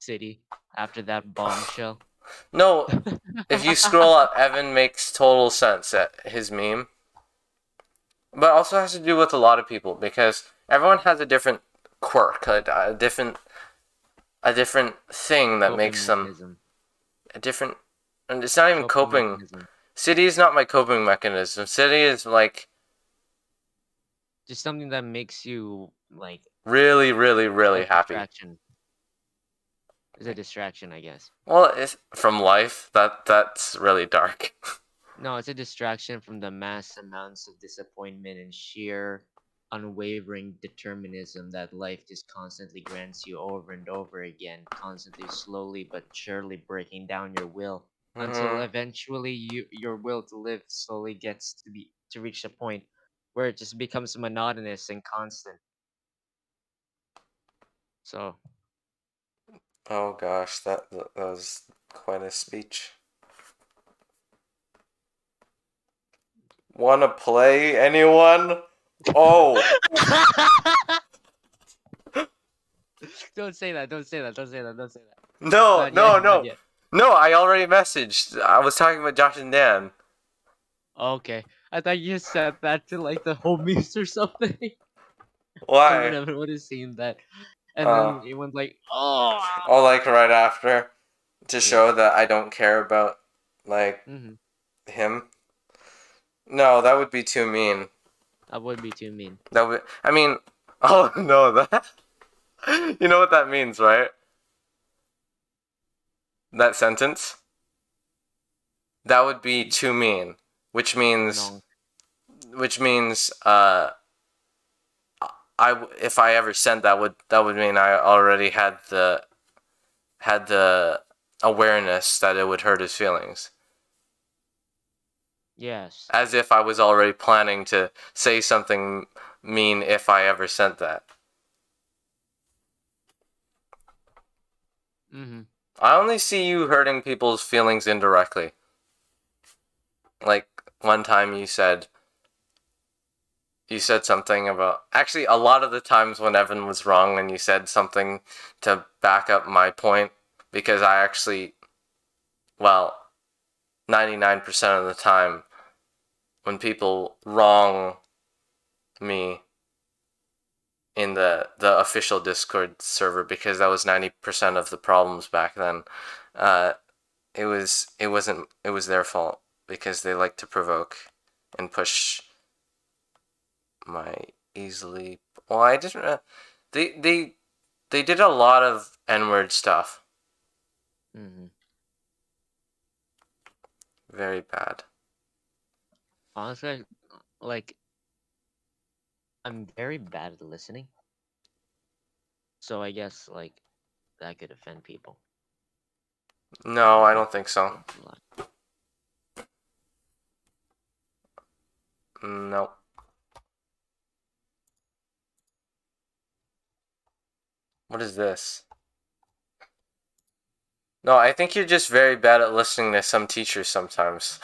city after that bombshell. No, if you scroll up, Evan makes total sense at his meme. But also has to do with a lot of people because everyone has a different quirk, a different thing that Coping makes them mechanism. a different. And it's not even Coping coping. mechanism. City is not my coping mechanism. City is like Just something that makes you like really, really, a really happy. distraction. It's a distraction, I guess. Well, it's from life. That's really dark. No, it's a distraction from the mass amounts of disappointment and sheer unwavering determinism that life just constantly grants you over and over again, constantly slowly but surely breaking down your will until Hmm. eventually your will to live slowly gets to reach a point where it just becomes monotonous and constant. So Oh gosh, that was quite a speech. Wanna play, anyone? Oh, don't say that, don't say that, don't say that, don't say that. no, Not yet, no, not no. yet. No, I already messaged. I was talking about Josh and Dan. Okay. I thought you said that to like the homies or something. Or Why? whatever, what is saying that? And Uh, then it went like, oh, oh, like right after to yeah. show that I don't care about like Mm-hmm. him. No, that would be too mean. That would be too mean. That would. I mean, oh no, that. You know what that means, right? That sentence. That would be too mean, which means, No. which means, if I ever sent that would mean I already had the awareness that it would hurt his feelings. Yes. As if I was already planning to say something mean if I ever sent that. Mm-hmm. I only see you hurting people's feelings indirectly. Like one time you said something about, actually a lot of the times when Evan was wrong and you said something to back up my point, because I actually, well, 99% of the time when people wrong me in the official Discord server, because that was 90% of the problems back then, uh it was their fault because they like to provoke and push my easily. Well, I didn't. They did a lot of N-word stuff. Mm-hmm. Very bad. Honestly, like, I'm very bad at listening. So I guess, like, that could offend people. No, I don't think so. No. What is this? No, I think you're just very bad at listening to some teachers sometimes.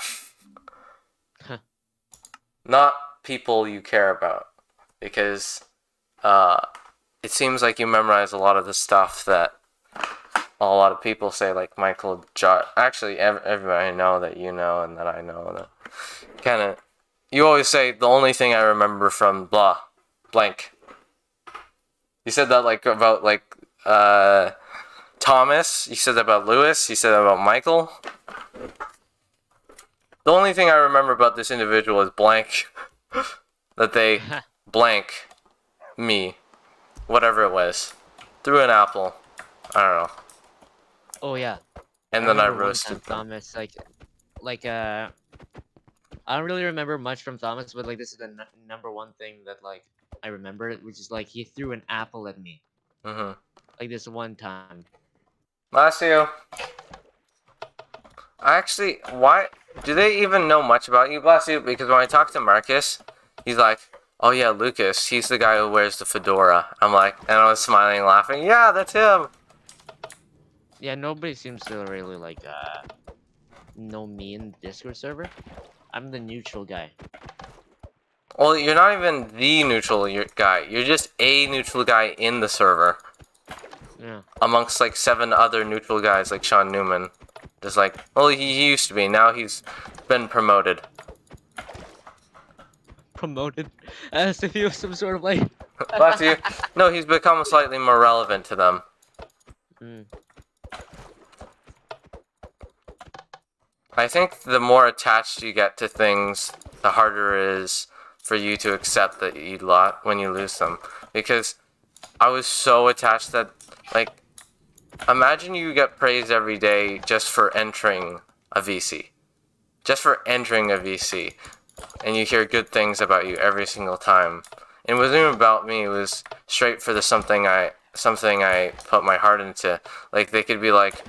Not people you care about. Because uh, it seems like you memorize a lot of the stuff that a lot of people say, like Michael, actually, everybody I know that you know and that I know. That kind of. You always say, the only thing I remember from blah, blank. You said that, like, about, like, Thomas. You said that about Lewis. You said that about Michael. The only thing I remember about this individual is blank. That they blank me. Whatever it was. Threw an apple. I don't know. Oh yeah. I And then I remember one time roasted them. Thomas, like I don't really remember much from Thomas, but like this is the number one thing that like I remember, which is like he threw an apple at me. Mm-hmm. Like this one time. Lasio. Actually, why do they even know much about you, Blasio? Because when I talk to Marcus, he's like, "Oh yeah, Lucas. He's the guy who wears the fedora." I'm like, and I was smiling, and laughing. Yeah, that's him. Yeah, nobody seems to really like know me in the Discord server. I'm the neutral guy. Well, you're not even the neutral guy. You're just a neutral guy in the server. Yeah. amongst like 7 other neutral guys like Sean Newman. Just like, well, he used to be. Now he's been promoted. Promoted as if he was some sort of like. Bless you. No, he's become slightly more relevant to them. Mm. I think the more attached you get to things, the harder it is for you to accept that you lost when you lose them. Because I was so attached that, like, imagine you get praised every day just for entering a VC. Just for entering a VC. And you hear good things about you every single time. And it wasn't even about me, it was straight for the something I put my heart into. Like, they could be like,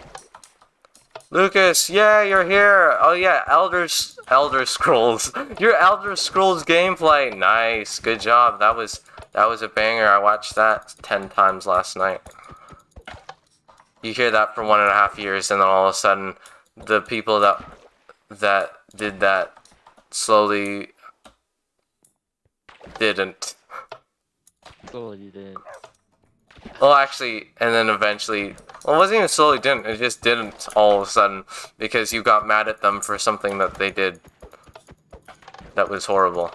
Lucas, yeah, you're here. Oh yeah, Elder Scrolls. Your Elder Scrolls gameplay. Nice. Good job. That was a banger. I watched that 10 times last night. You hear that for 1.5 years, and then all of a sudden the people that did that slowly didn't. Totally did. Well, actually, and then eventually, well, it wasn't even slowly didn't. It just didn't all of a sudden because you got mad at them for something that they did that was horrible.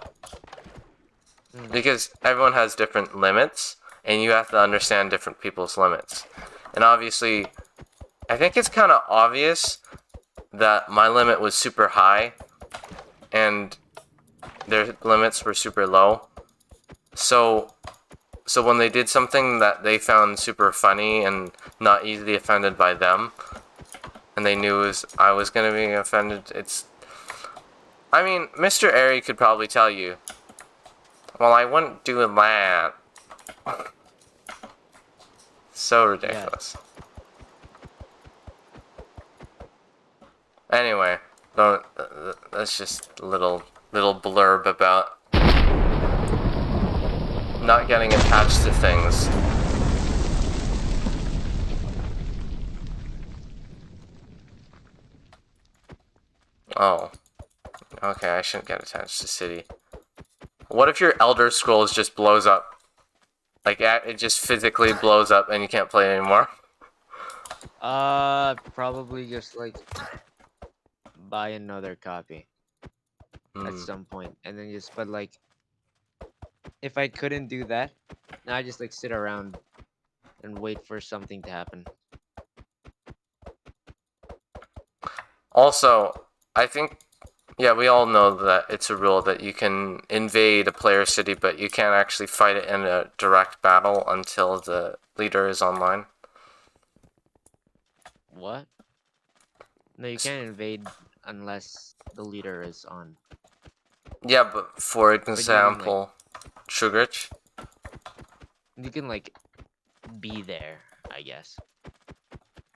Mm. Because everyone has different limits, and you have to understand different people's limits. And obviously, I think it's kind of obvious that my limit was super high, and their limits were super low. So when they did something that they found super funny and not easily offended by them, and they knew I was gonna be offended, I mean, Mr. Airy could probably tell you, well, I wouldn't do that. So ridiculous. Yes. Anyway, that's just a little blurb about not getting attached to things. Oh. Okay, I shouldn't get attached to city. What if your Elder Scrolls just blows up? Like, it just physically blows up and you can't play it anymore? Probably just like buy another copy at Hmm. some point, and then just. But like, if I couldn't do that, now I just like sit around and wait for something to happen. Also, I think, yeah, we all know that it's a rule that you can invade a player city, but you can't actually fight it in a direct battle until the leader is online. What? No, you can't invade unless the leader is on. Yeah, but for But you can example, Sugarich. like be there, I guess.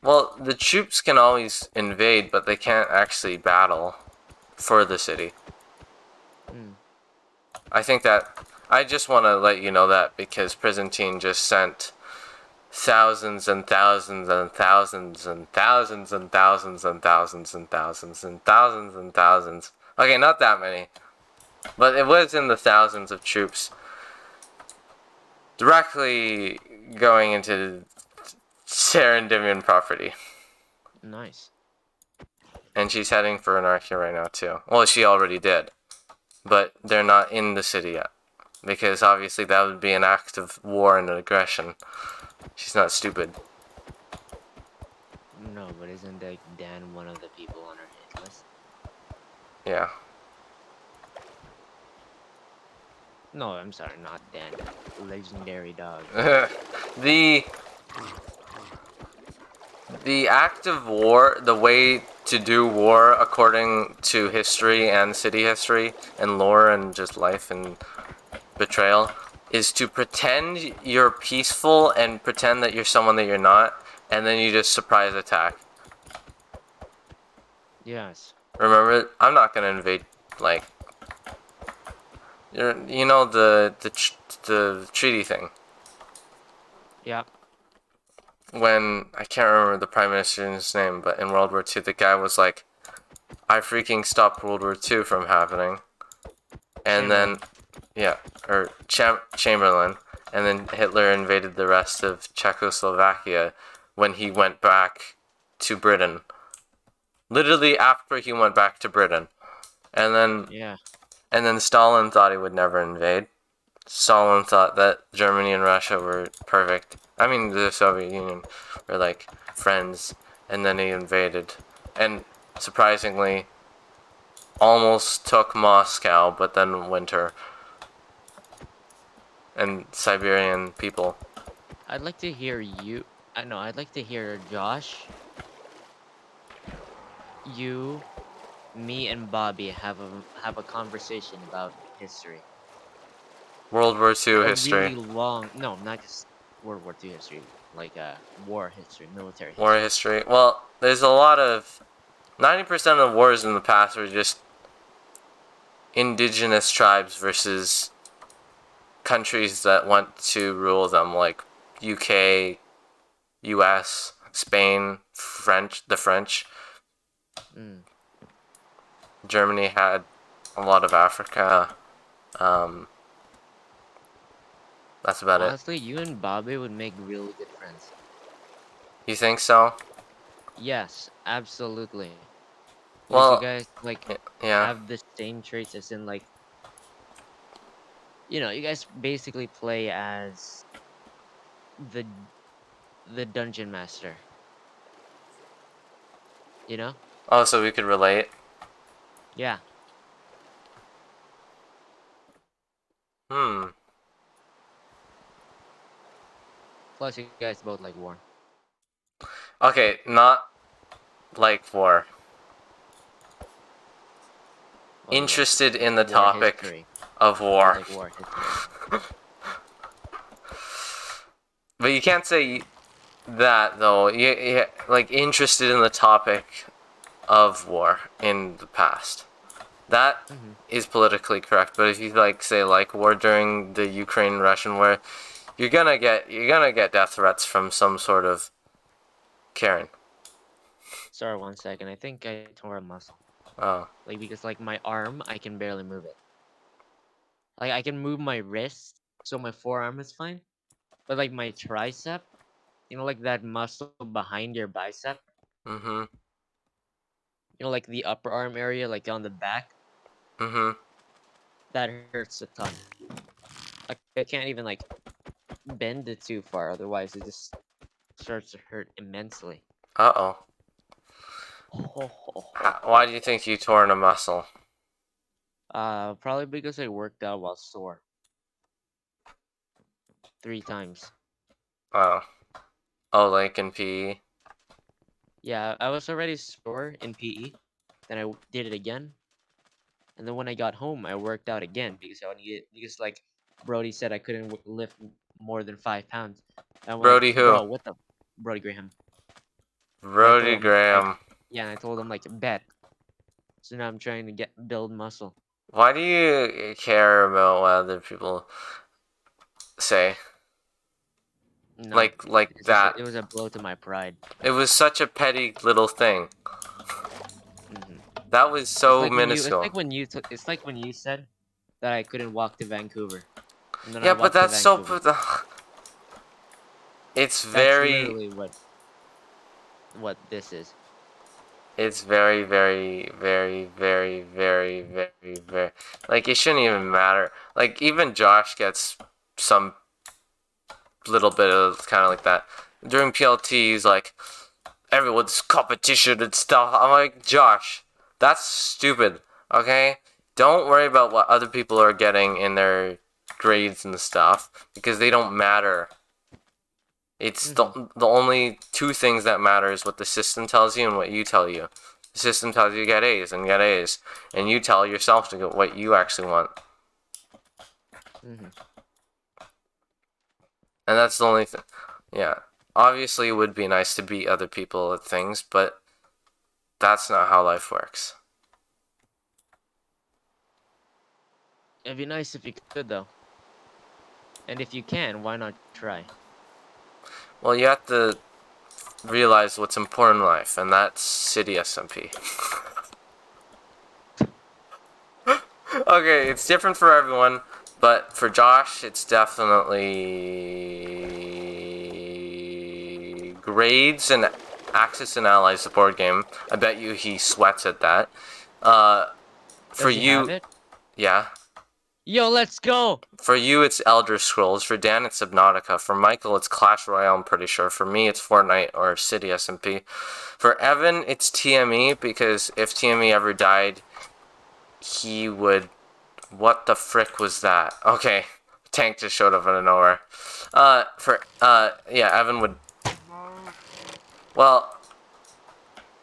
Well, the troops can always invade, but they can't actually battle for the city. Hmm. I think that I just want to let you know that because Prisantine just sent thousands and thousands and thousands and thousands and thousands and thousands and thousands and thousands and thousands. Okay, not that many, but it was in the thousands of troops directly going into Serendimian property. Nice. And she's heading for Anarchy right now too. Well, she already did. But they're not in the city yet. Because obviously that would be an act of war and aggression. She's not stupid. No, but isn't like Dan one of the people on our hit list? Yeah. No, I'm sorry, not Dan. Legendary dog. The act of war, the way to do war according to history and city history and lore and just life and betrayal, is to pretend you're peaceful and pretend that you're someone that you're not, and then you just surprise attack. Yes. Remember, I'm not gonna invade, like, you know the treaty thing. Yeah. When, I can't remember the Prime Minister's name, but in World War II, the guy was like, I freaking stopped World War II from happening. And Chamberlain. then, yeah, or Chamberlain. and then Hitler invaded the rest of Czechoslovakia when he went back to Britain. Literally after he went back to Britain. And then Yeah. and then Stalin thought he would never invade. Stalin thought that Germany and Russia were perfect. I mean, the Soviet Union were like friends, and then he invaded. And surprisingly, almost took Moscow, but then winter and Siberian people. I'd like to hear you. I know. I'd like to hear Josh, you, me, and Bobby have a conversation about history. World War II A history. really long. No, not just World War II history. Like war history, military War history. history. Well, there's a lot of 90% of wars in the past were just indigenous tribes versus countries that want to rule them, like UK, US, Spain, the French. Mm. Germany had a lot of Africa. Um, that's about it. Honestly, you and Bobby would make really good friends. You think so? Yes, absolutely. Because you Well, guys like yeah. have the same traits as in like you guys basically play as the the dungeon master. You know? Oh, so we could relate. Yeah. Hmm. Plus, you guys both like war. Okay, not like war. Well, like Interested in the war topic history. of Or war. like war history. But you can't say that though. Like interested in the topic of war in the past. That Mm-hmm. is politically correct. But if you like say like war during the Ukraine-Russian war, you're gonna get death threats from some sort of Karen. Sorry, 1 second. I think I tore a muscle. Oh. Like because like my arm, I can barely move it. Like I can move my wrist, so my forearm is fine. But like my tricep, like that muscle behind your bicep, Mhm. like the upper arm area, like on the back, Mhm. that hurts a ton. Like I can't even like bend it too far, otherwise it just starts to hurt immensely. Uh oh. Ho, ho, ho, Why ho, do you ho. think you torn a muscle? Probably because I worked out while sore 3 times. Oh. Oh, like in PE. Yeah, I was already sore in PE. Then I did it again, and then when I got home, I worked out again because like Brody said I couldn't lift more than 5 pounds. I'm like, Brody who? bro, what the Brody Graham? And I told Brody him like, Graham. yeah, and I told him like bet. So now I'm trying to build muscle. Why do you care about what other people say? No, Like it's just that. it was a blow to my pride. It was such a petty little thing. Hmm. That was It's so like when you, it's minuscule. like when you, it's like when you said that I couldn't walk to Vancouver, and then I Yeah, but walked to that's so. Vancouver. It's That's very. literally what this is. It's very, very, very, very, very, very, very. Like, it shouldn't even matter. Like, even Josh gets some little bit of kind of like that. During PLT, he's like, everyone's competition and stuff. I'm like, Josh, that's stupid, okay? Don't worry about what other people are getting in their grades and stuff because they don't matter. It's Hmm. the only two things that matter is what the system tells you and what you tell you. The system tells you to get A's and get A's, and you tell yourself to get what you actually want. Hmm. And that's the only thing. Yeah. Obviously, it would be nice to beat other people at things, but that's not how life works. It'd be nice if you could though, and if you can, why not try? Well, you have to realize what's important in life, and that's City SMP. Okay, it's different for everyone, But for Josh, it's definitely grades and Axis and Allies, the board game. I bet you he sweats at that. For Does he have you, it? yeah. Yo, let's go! For you, it's Elder Scrolls. For Dan, it's Subnautica. For Michael, it's Clash Royale, I'm pretty sure. For me, it's Fortnite or City SMP. For Evan, it's TME, because if TME ever died, he would... What the frick was that? Okay, tank just showed up out of nowhere. Yeah, Evan would... Well,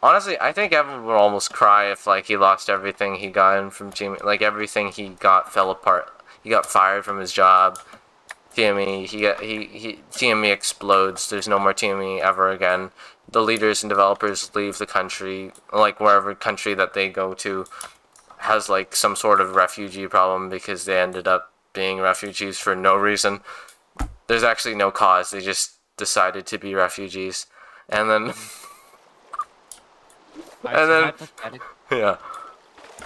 honestly, I think Evan would almost cry if, like, he lost everything he got from TME. Like, everything he got fell apart. He got fired from his job. TME, TME explodes. There's no more TME ever again. The leaders and developers leave the country, like wherever country that they go to has like some sort of refugee problem because they ended up being refugees for no reason. There's actually no cause. They just decided to be refugees, and then Alright, and so then yeah.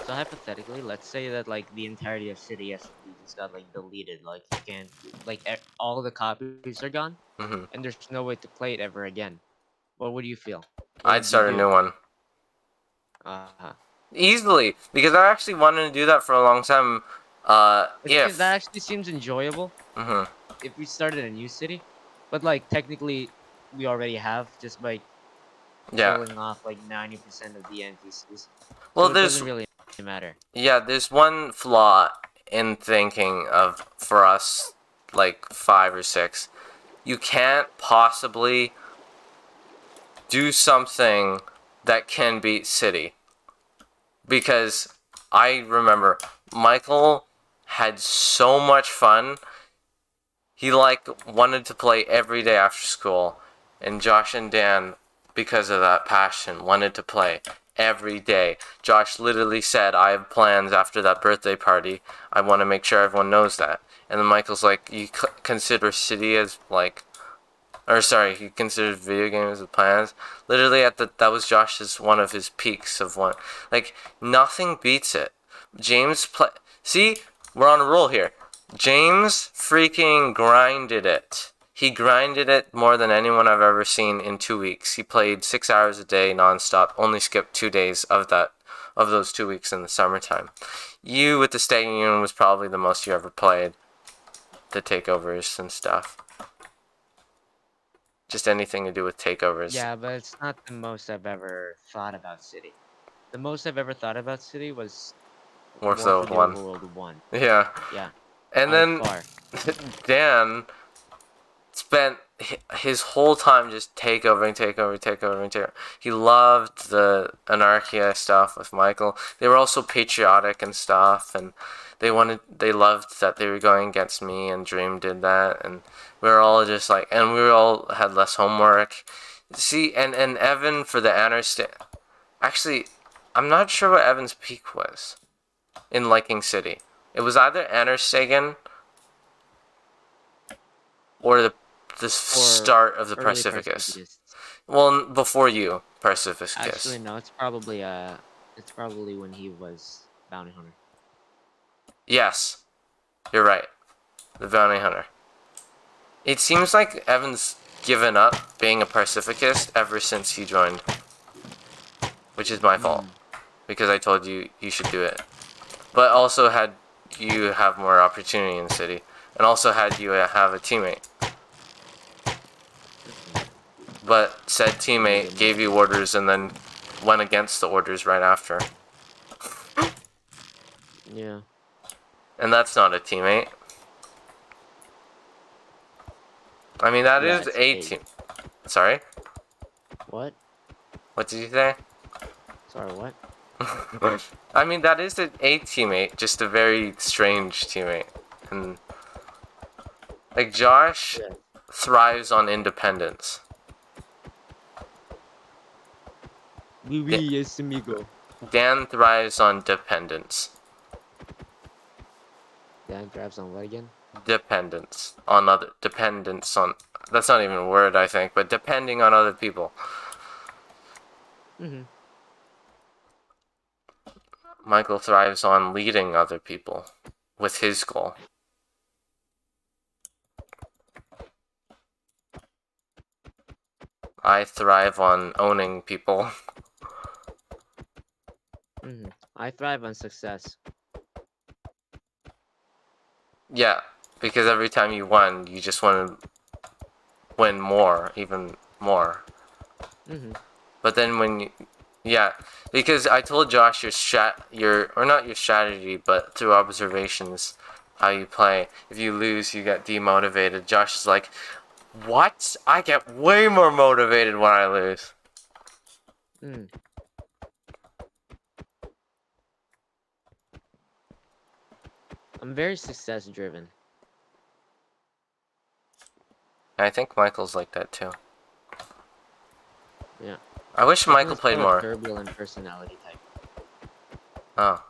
hypothetically, let's say that like the entirety of City SMP just got like deleted. Like you can't, like all the copies are gone, hmm and there's no way to play it ever again. What would you feel? What I'd would you start a do? new one Uh-huh. easily because I actually wanted to do that for a long time. That If actually seems enjoyable hmm if we started a new city, but like technically we already have just by yeah. killing off like 90% of the NPCs, Well, so it doesn't really matter. there's one flaw in thinking of for us like 5 or 6. You can't possibly do something that can beat City because I remember Michael had so much fun. He like wanted to play every day after school, and Josh and Dan, because of that passion, wanted to play every day. Josh literally said, "I have plans after that birthday party. I want to make sure everyone knows that." And then Michael's like, "You consider City as like or sorry, he considers video games as plans. Literally, that was Josh's one of his peaks of one. Like nothing beats it. James play. See, we're on a roll here. James freaking grinded it. He grinded it more than anyone I've ever seen in 2 weeks. He played 6 hours a day nonstop. Only skipped 2 days of those 2 weeks in the summertime. You with the State Union was probably the most you ever played. The takeovers and stuff. Just anything to do with takeovers. Yeah, but it's not the most I've ever thought about City. The most I've ever thought about City was War for Warsaw the 1. Overworld 1. Yeah. Yeah, And by then far. Dan spent his whole time just takeover. He loved the Anarchia stuff with Michael. They were also patriotic and stuff, and they loved that they were going against me, and Dream did that, and we were all just like, and we all had less homework. See, and Evan for the actually, I'm not sure what Evan's peak was in liking City. It was either Anerstegan or the Or start of the early Pacificus. Pacificists. Well, before you, Pacificus. Actually, no, it's probably when he was bounty hunter. Yes, you're right. The bounty hunter. It seems like Evan's given up being a Pacificist ever since he joined, which is my fault Mm. because I told you you should do it. But also had you have more opportunity in the city, and also had you have a teammate. But said teammate gave you orders and then went against the orders right after. Yeah. And that's not a teammate. I mean, that Yeah, is it's a a team. Sorry? what? What did you say? Sorry, what? I mean, that is a teammate, just a very strange teammate. And, like, Josh Yeah. thrives on independence. Oui, oui, yes, amigo. Dan thrives on dependence. Dan grabs on what again? Dependence on other. Dependence on. That's not even a word, I think, but depending on other people. Mm-hmm. Michael thrives on leading other people with his goal. I thrive on owning people. I thrive on success. Yeah, because every time you won, you just want to win more, even more. But then when you, yeah, because I told Josh or not your strategy, but through observations, how you play. If you lose, you get demotivated. Josh is like, what? I get way more motivated when I lose. I'm very success driven. And I think Michael's like that too. Yeah. I wish Heaven Michael is played more a more. turbulent personality type. Oh.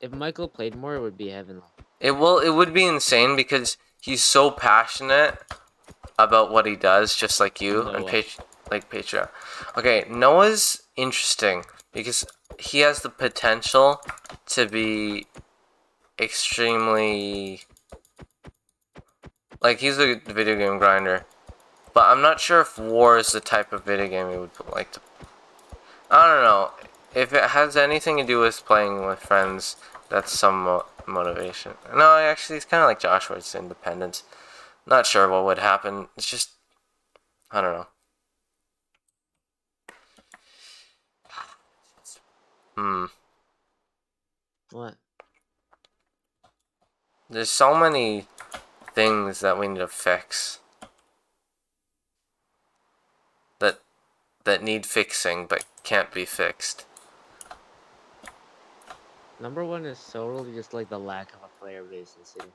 If Michael played more, it would be Heaven. It would be insane because he's so passionate about what he does, just like you and Noah. like Patria. Okay, Noah's interesting because he has the potential to be extremely like he's a video game grinder, but I'm not sure if War is the type of video game he would like to. I don't know if it has anything to do with playing with friends. That's some motivation. No, actually, it's kind of like Joshua. It's independence. Not sure what would happen. It's just I don't know. Hmm. What? There's so many things that we need to fix that need fixing but can't be fixed. Number one is totally just like the lack of a player base in City.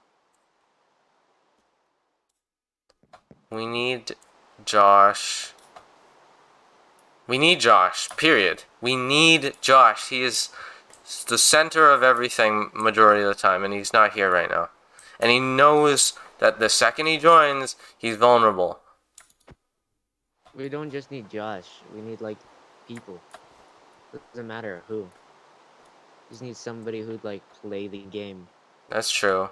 We need Josh. We need Josh, period. We need Josh. He is the center of everything majority of the time, and he's not here right now. And he knows that the second he joins, he's vulnerable. We don't just need Josh. We need like people. Doesn't matter who. Just need somebody who'd like play the game. That's true.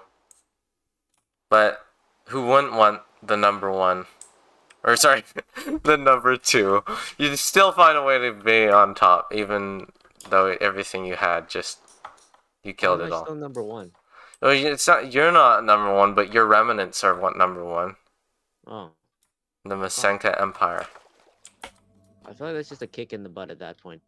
But who wouldn't want the number one? Or sorry, the number two. You still find a way to be on top, even though everything you had just you Why killed am I it all. still number one? No, it's not. You're not number one, but your remnants are what number one. Oh. The Fuck. Masenka Empire. I feel like that's just a kick in the butt at that point.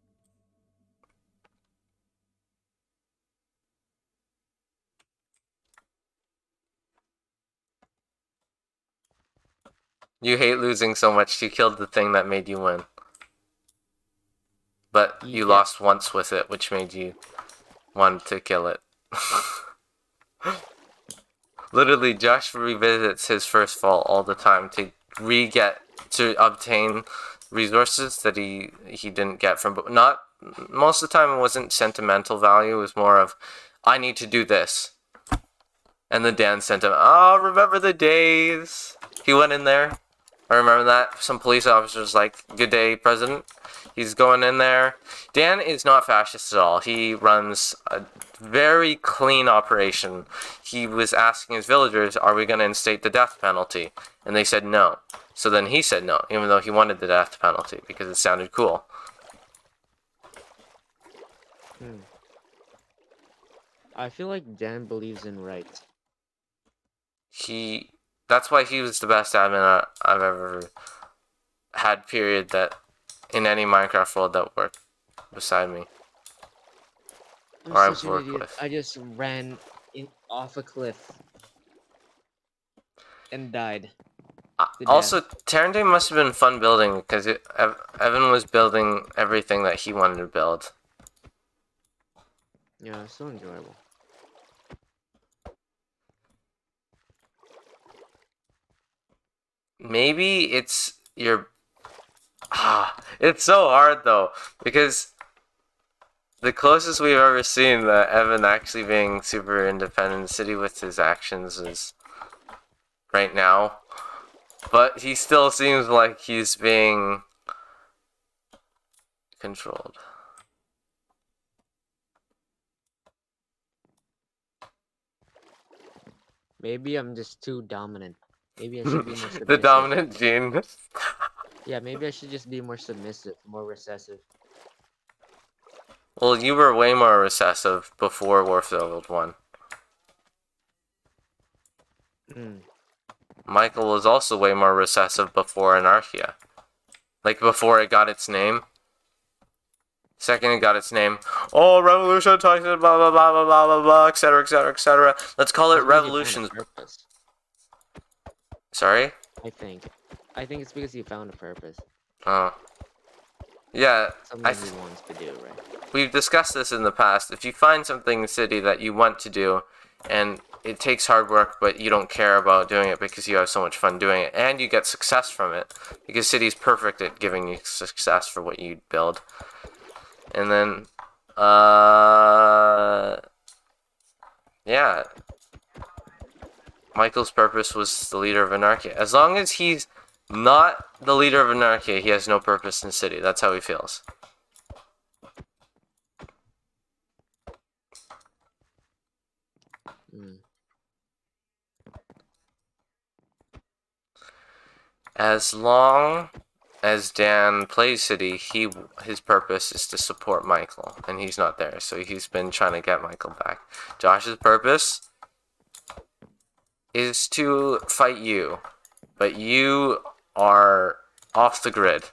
You hate losing so much, you killed the thing that made you win. But you Yeah. lost once with it, which made you want to kill it. Literally, Josh revisits his first fall all the time to obtain resources that he didn't get from. But not most of the time. It wasn't sentimental value. It was more of, I need to do this. And then Dan sent him. Oh, remember the days? He went in there. I remember that. Some police officers like, "Good day, President." He's going in there. Dan is not fascist at all. He runs a very clean operation. He was asking his villagers, "Are we going to instate the death penalty?" And they said no. So then he said no, even though he wanted the death penalty because it sounded cool. I feel like Dan believes in rights. That's why he was the best admin I've ever had, period, that in any Minecraft world that worked beside me. I'm Or I've such an worked idiot. with. I just ran off a cliff and died to Also, death. Terrandale must have been fun building because Evan was building everything that he wanted to build. Yeah, it's so enjoyable. Maybe it's your. It's so hard though because the closest we've ever seen that Evan actually being super independent city with his actions is right now. But he still seems like he's being controlled. Maybe I'm just too dominant. Maybe I should be more The submissive. dominant gene. Yeah, maybe I should just be more submissive, more recessive. Well, you were way more recessive before Warfield 1. Mm. Michael was also way more recessive before Anarchia. Like, before it got its name. Second it got its name, oh, Revolution, blah, blah, blah, blah, blah, blah, blah, etc., etc., etc. Let's call it That's because you found a Revolutions. purpose. Sorry? I think. I think it's because you found a purpose. Oh. Yeah, Something he wants to do, right? we've discussed this in the past. If you find something in the city that you want to do, and it takes hard work, but you don't care about doing it because you have so much fun doing it, and you get success from it, because City's perfect at giving you success for what you build. And then, yeah, Michael's purpose was the leader of Anarchia. As long as he's not the leader of Anarchia, he has no purpose in the city. That's how he feels. Mm. As long as Dan plays City, his purpose is to support Michael, and he's not there, so he's been trying to get Michael back. Josh's purpose is to fight you, but you are off the grid,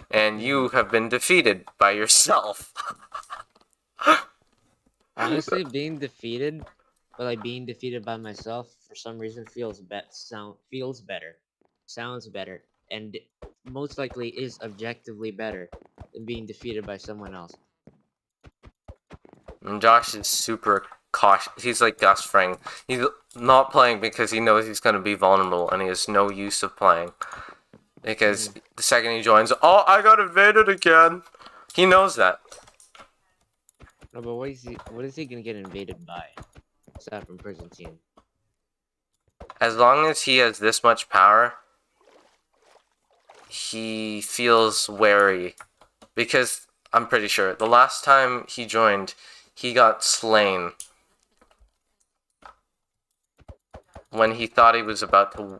and you have been defeated by yourself. Honestly, being defeated, but like being defeated by myself for some reason feels better, sounds better, and most likely is objectively better than being defeated by someone else. And Josh is super cautious. He's like Gus Fring. He's not playing because he knows he's going to be vulnerable, and he has no use of playing. Because the second he joins, oh, I got invaded again. He knows that. No, but what is he gonna get invaded by? Aside from Prisantine. As long as he has this much power, he feels wary. Because I'm pretty sure the last time he joined, he got slain when he thought he was about to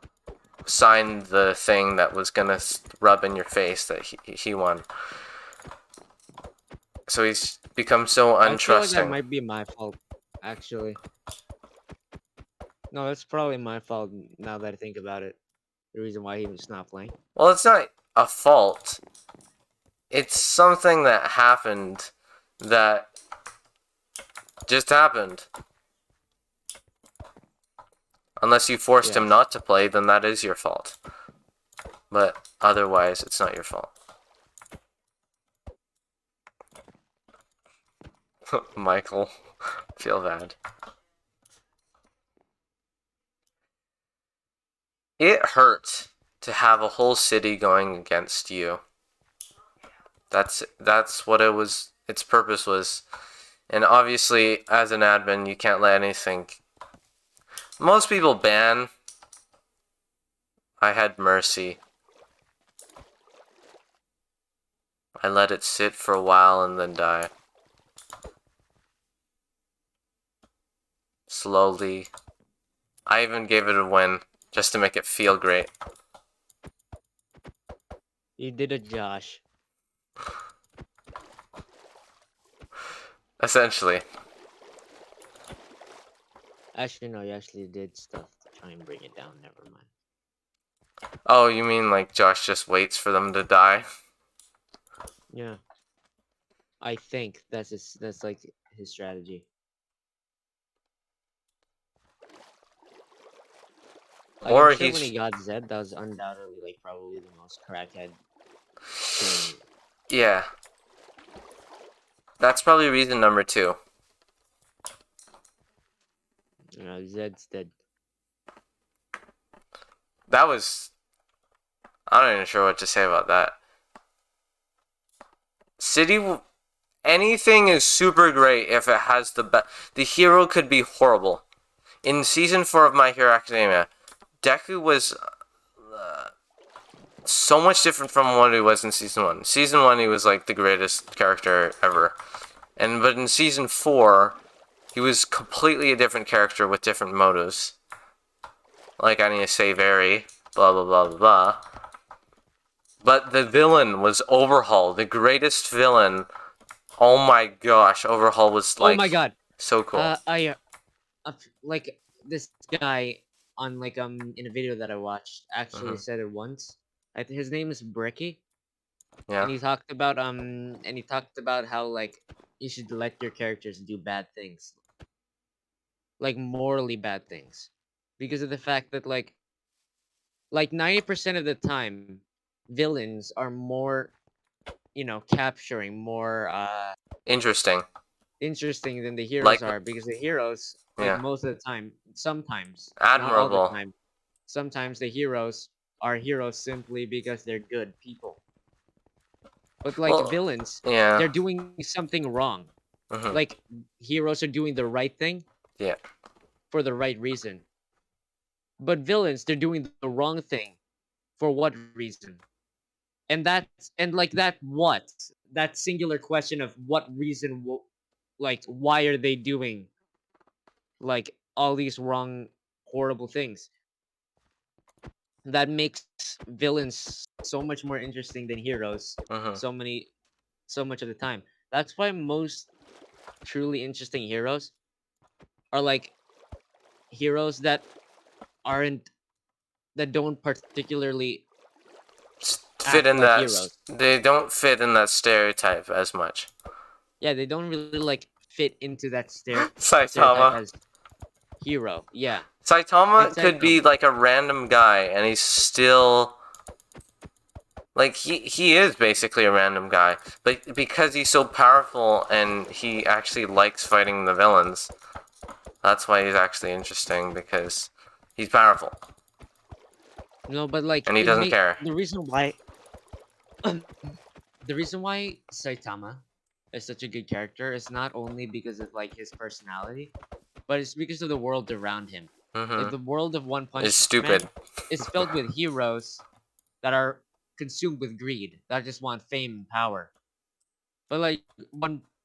sign the thing that was gonna rub in your face that he won. So he's become so I feel like that untrusting. might be my fault, actually. No, that's probably my fault now that I think about it. The reason why he was not playing. Well, it's not a fault. It's something that happened that just happened. Unless you forced him Yes. not to play, then that is your fault. But otherwise, it's not your fault. Michael, feel bad. It hurt to have a whole city going against you. That's what it was. Its purpose was, and obviously, as an admin, you can't let anything. Most people ban. I had mercy. I let it sit for a while and then die. Slowly. I even gave it a win, just to make it feel great. You did it, Josh. Essentially. Actually, no, you actually did stuff to try and bring it down. Never mind. Oh, you mean like Josh just waits for them to die? Yeah. I think that's like his strategy. Like, I'm Or sure when he's... he got Zed, that was undoubtedly like probably the most crackhead thing. Yeah. That's probably reason number 2. You know, Zed's dead. That was... I'm not even sure what to say about that. City... Anything is super great if it has the hero could be horrible. In Season 4 of My Hero Academia, Deku was so much different from what he was in Season 1. Season 1, he was like the greatest character ever. But in Season 4, he was completely a different character with different motives. Like, I need to save Eri, blah blah blah blah blah. But the villain was Overhaul, the greatest villain. Oh my gosh, Overhaul was Oh my like god. so cool. Like this guy on like in a video that I watched actually Hmm. said it once. His name is Bricky, Yeah, and he talked about how like you should let your characters do bad things, like morally bad things, because of the fact that like 90% of the time villains are more, capturing, more interesting. interesting than the heroes Like, are, because the heroes, like yeah, most of the time, sometimes, not all the admirable. time, sometimes the heroes are heroes simply because they're good people. But like Well, villains, yeah. they're doing something wrong. Hmm. Like heroes are doing the right thing Yeah. for the right reason. But villains, they're doing the wrong thing for what reason? And that singular question of what reason, like why are they doing like all these wrong, horrible things? That makes villains so much more interesting than heroes. Hmm. So many, so much of the time. That's why most truly interesting heroes are like heroes aren't that don't particularly Fit act in like that. heroes. They don't fit in that stereotype as much. Yeah, they don't really like fit into that stereotype Saitama. as hero. Yeah, like Saitama could be Saitama. like a random guy, and he's still like he is basically a random guy, but because he's so powerful and he actually likes fighting the villains, that's why he's actually interesting because he's powerful No, but like and he it doesn't make care. the reason why Saitama is such a good character is not only because of like his personality, but it's because of the world around him. Like Mm-hmm. the world of One Is Punch Man stupid. is filled with heroes that are consumed with greed, that just want fame and power. But like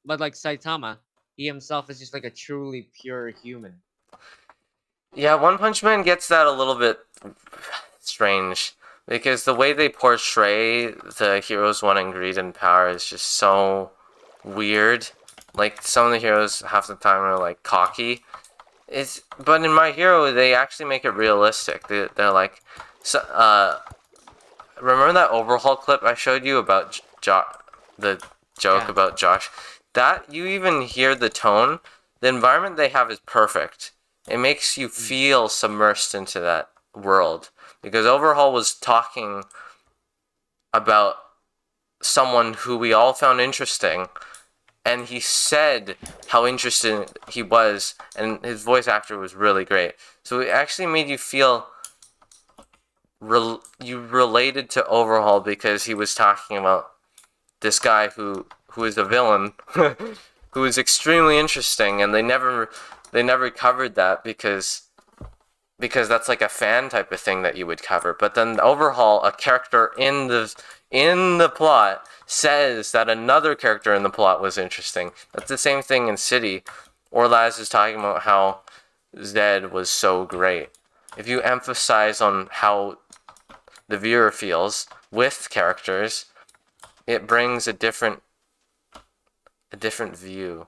but like Saitama, he himself is just like a truly pure human. Yeah, One Punch Man gets that a little bit strange because the way they portray the heroes wanting greed and power is just so weird. Like some of the heroes half the time are like cocky. But in My Hero they actually make it realistic. They're like, so, remember that overhaul clip I showed you about the joke Yeah. about Josh? That you even hear the tone. The environment they have is perfect. It makes you Mm, feel submersed into that world because Overhaul was talking about someone who we all found interesting, and he said how interesting he was, and his voice actor was really great. So it actually made you feel you related to Overhaul because he was talking about this guy who is a villain, who is extremely interesting, and they never covered that because that's like a fan type of thing that you would cover. But then Overhaul, a character in the plot, says that another character in the plot was interesting. That's the same thing in City. Orlaz is talking about how Zed was so great. If you emphasize on how the viewer feels with characters, it brings a different view.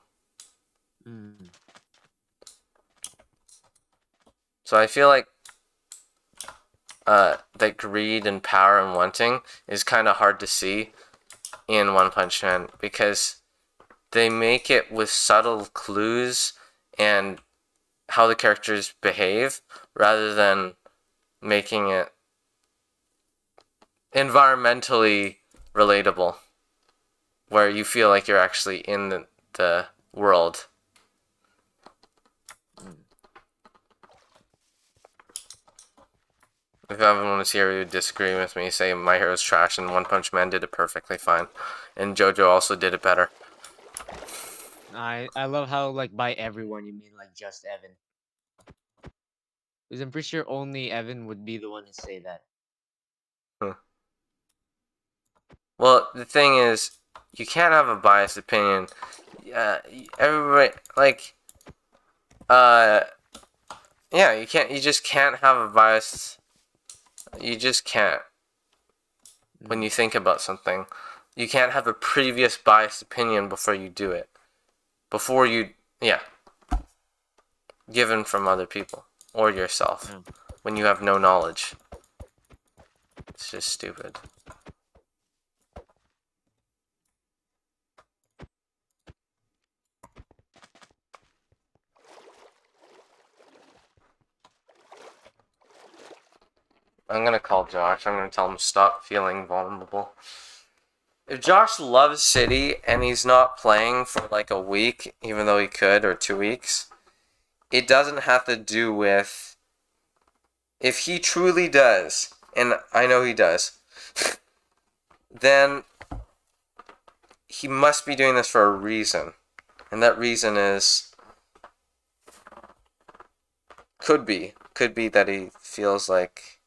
mm, So I feel like that greed and power and wanting is kind of hard to see in One Punch Man because they make it with subtle clues and how the characters behave rather than making it environmentally relatable where you feel like you're actually in the world. mm. If everyone was here who would disagree with me, say My Hero's trash and One Punch Man did it perfectly fine. And JoJo also did it better. I love how like by everyone you mean like just Evan. Because I'm pretty sure only Evan would be the one to say that. Hmm. Well, the thing is, you can't have a biased opinion. Everybody, like, uh, yeah, you just can't have a biased, you just can't. when you think about something. You can't have a previous biased opinion before you do it. Before you, yeah, given from other people or yourself Yeah. when you have no knowledge. It's just stupid. I'm gonna call Josh. I'm gonna tell him to stop feeling vulnerable. If Josh loves City and he's not playing for like a week, even though he could, or 2 weeks, it doesn't have to do with if he truly does, and I know he does, then he must be doing this for a reason. And that reason is could be that he feels like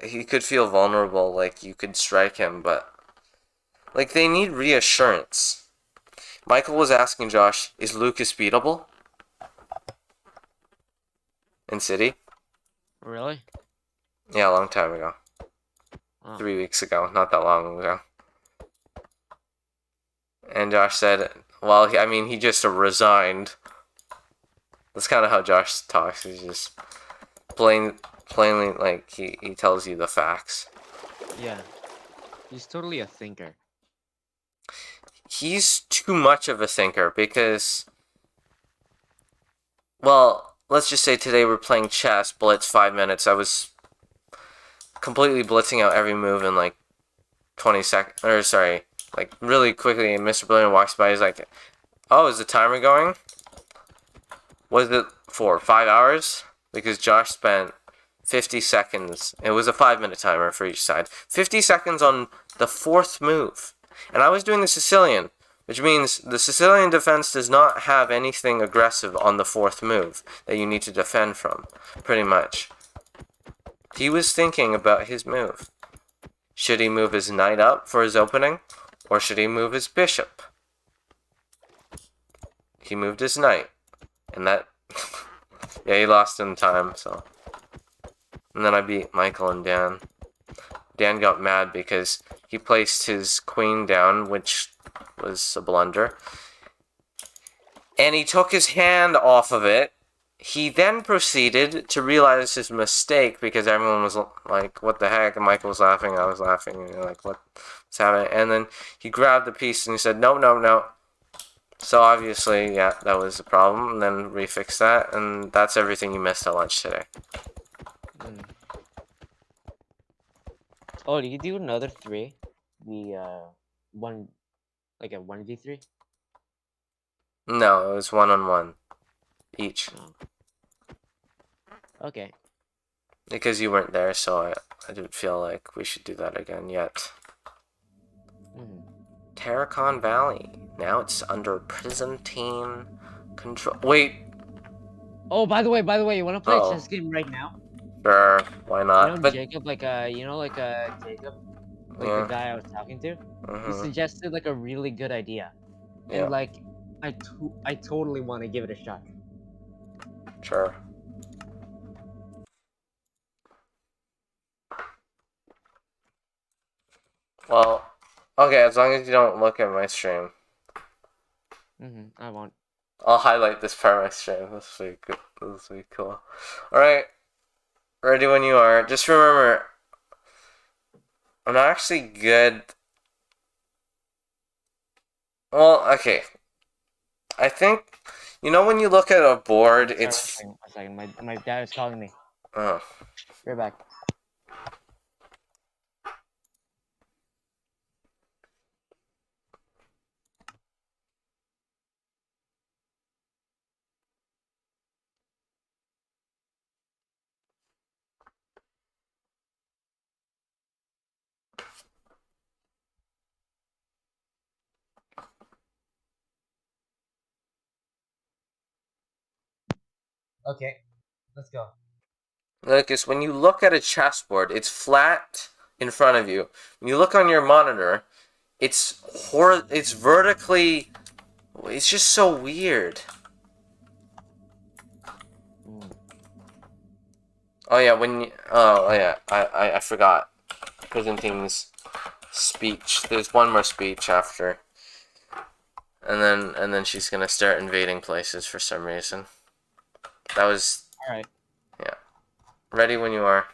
he could feel vulnerable, like you could strike him, but like they need reassurance. Michael was asking Josh, is Lucas beatable in City? Really? Yeah, a long time ago. Oh. 3 weeks ago, not that long ago. And Josh said, well, I mean, he just resigned. That's kind of how Josh talks. He's just plainly, like, he tells you the facts. Yeah. He's totally a thinker. He's too much of a thinker because, well, let's just say today we're playing chess, blitz 5 minutes. I was completely blitzing out every move in like 20 seconds, or sorry, like really quickly, and Mr. Brilliant walks by, he's like, oh, is the timer going? Was it for 5 hours? Because Josh spent 50 seconds. It was a 5-minute timer for each side. 50 seconds on the fourth move. And I was doing the Sicilian, which means the Sicilian defense does not have anything aggressive on the fourth move that you need to defend from, pretty much. He was thinking about his move. Should he move his knight up for his opening, or should he move his bishop? He moved his knight, and that... yeah, he lost in time, so... And then I beat Michael and Dan. Dan got mad because he placed his queen down, which was a blunder. And he took his hand off of it. He then proceeded to realize his mistake because everyone was like, what the heck? And Michael was laughing, I was laughing, and you're like, what's happening? And then he grabbed the piece and he said, no, no, no. So obviously, yeah, that was the problem. And then refixed that, and that's everything you missed at lunch today. Mm. Oh, did you do another 3? The one, like a 1v3? No, it was 1-on-1 each. Oh. Okay. Because you weren't there, so I didn't feel like we should do that again yet. Mm. Terracon Valley. Now it's under Prisantine control. Wait. Oh, by the way, you wanna play a chess game right now? Sure, why not? But Jacob, like Jacob, like the yeah, guy I was talking to, he suggested like a really good idea, yeah, and like I totally want to give it a shot. sure. Well, okay, as long as you don't look at my stream, I won't. I'll highlight this part of my stream. This will be good. This will be cool. All right, ready when you are. Just remember, I'm not actually good. Well, okay. I think, you know, when you look at a board, Sorry, it's... one second. My dad is calling me. Oh. Be right back. Okay, let's go. Lucas, when you look at a chessboard, it's flat in front of you. When you look on your monitor, it's vertically... It's just so weird. Oh yeah, oh yeah, I forgot. Prisantine's speech. There's one more speech after, and then she's gonna start invading places for some reason. That was All right. yeah. Ready when you are.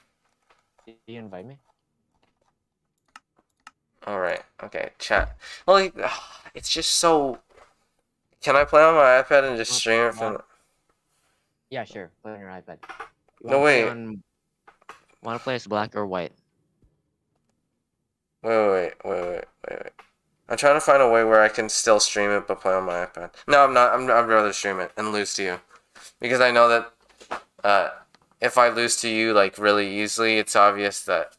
Did you invite me? All right. Okay. Chat. Well, it's just so. Can I play on my iPad and just Want, stream it from? want, yeah, sure. Play on your iPad. You No want to play wait. on? Want to play as black or white? Wait. I'm trying to find a way where I can still stream it but play on my iPad. No, I'm not. I'd rather stream it and lose to you, because I know that uh, if I lose to you like really easily, it's obvious that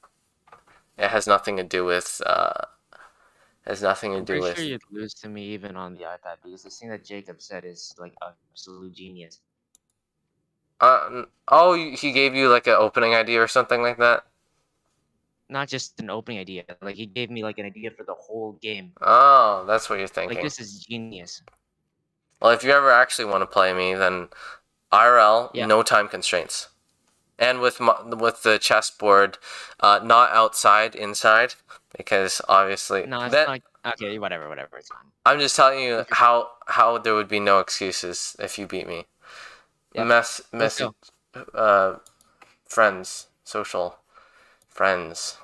it has nothing to do with has nothing to I'm do pretty sure with. you'd lose to me even on the iPad because the thing that Jacob said is like absolute genius. Oh, he gave you like an opening idea or something like that. Not just an opening idea. Like he gave me like an idea for the whole game. Oh, that's what you're Like thinking. this is genius. Well, if you ever actually want to play me, then IRL, Yeah. no time constraints, and with the chessboard, not outside, inside, because obviously No, it's that not. Okay, whatever. It's fine. I'm just telling you If you're, how there would be no excuses if you beat me. yep. Let's Message, go. uh, friends, social friends.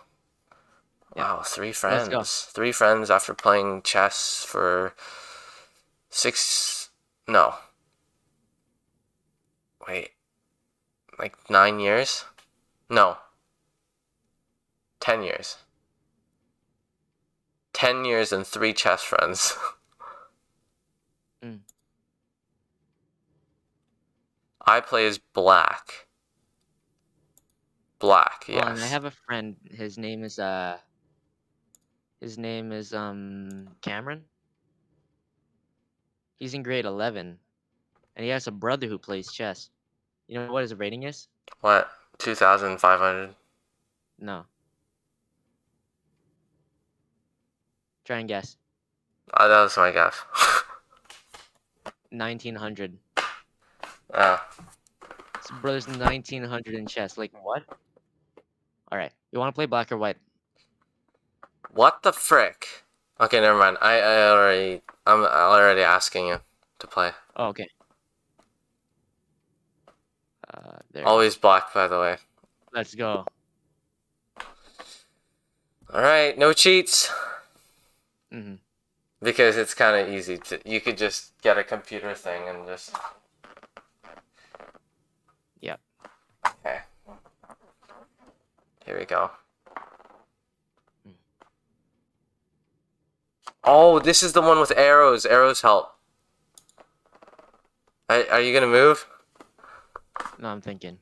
Yep. Wow, Let's go. 3 friends after playing chess for 6. No, wait, like 9 years? No, 10 years. 10 years and 3 chess friends. Mm. I play as black. Black, Hold on, I yes. have a friend. His name is Cameron. He's in grade 11, and he has a brother who plays chess. You know what his rating is? What? 2,500. No. Try and guess. That was my guess. 1900. uh, His brother's 1900 in chess. Like what? All right. You want to play black or white? what the frick? Okay, never mind. I'm already asking you to play. Oh, okay. There you go. Always black, by the way. Let's go. All right, no cheats. Mm-hmm. Because it's kind of easy to. You could just get a computer thing and just. Yep. Okay. Here we go. Mm. Oh, this is the one with arrows. Arrows help. Are you gonna move? No, I'm thinking.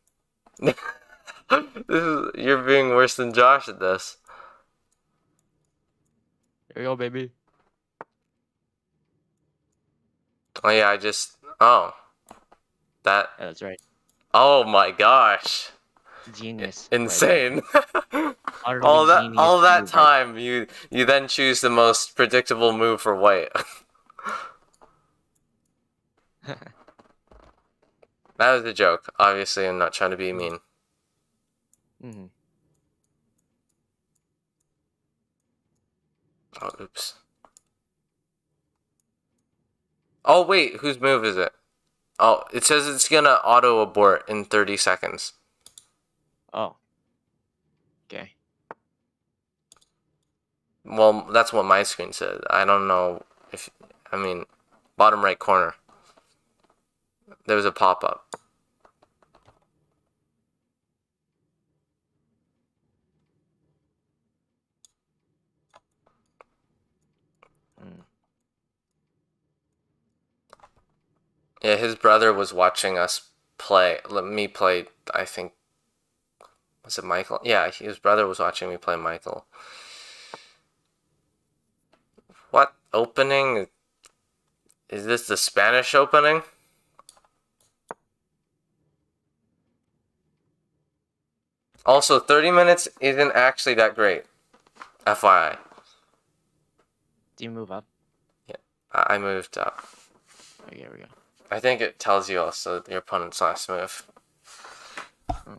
You're being worse than Josh at this. There you go, baby. Oh yeah, oh, that. Yeah, that's right. Oh my gosh. Genius right there. Insane. Utterly genius all that move right time you then choose the most predictable move for white. there. That was a joke. Obviously, I'm not trying to be mean. Mm-hmm. Oh, oops. Oh wait, whose move is it? Oh, it says it's gonna auto abort in 30 seconds. Oh. Okay. Well, that's what my screen said. I don't know if I mean bottom right corner. There was a pop-up. Mm. Yeah, his brother was watching us play. Let me play. I think was it Michael? Yeah, his brother was watching me play Michael. What opening? Is this the Spanish opening? Also, 30 minutes isn't actually that great. FYI. Do you move up? Yeah, I moved up. Okay, here we go. I think it tells you also your opponent's last move. Oh.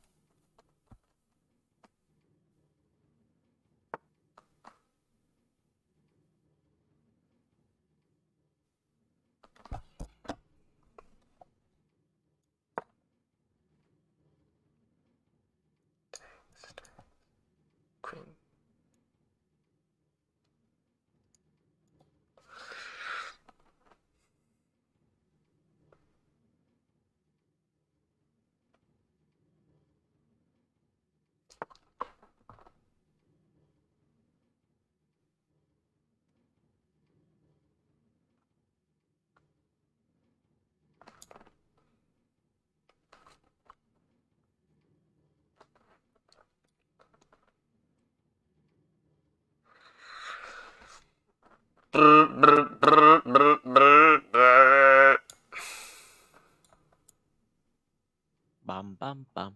Bum bum bum.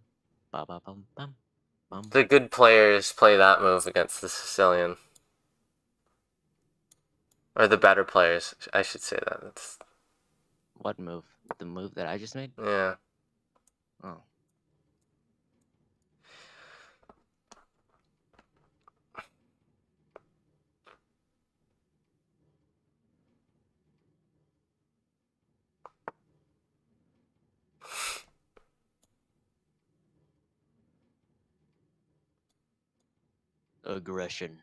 Ba ba bum bum. Bum. The good players play that move against the Sicilian. Or the better players, I should say that. That's, What move? The move that I just made? yeah. Oh. Aggression.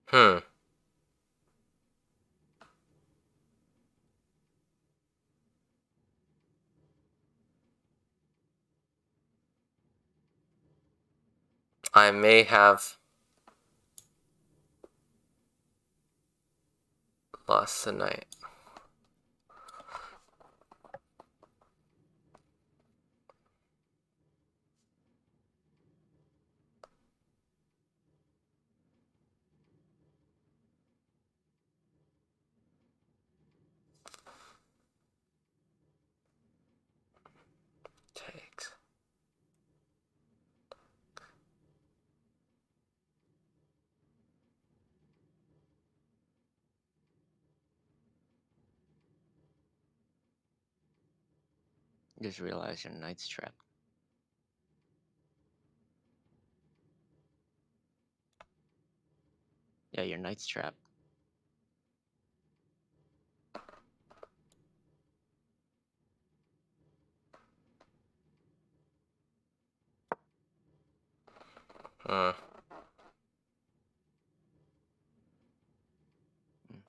Hmm. I may have lost the knight. Takes. Just realized your knight's trapped. Yeah, your knight's trapped. Hmm. Mm.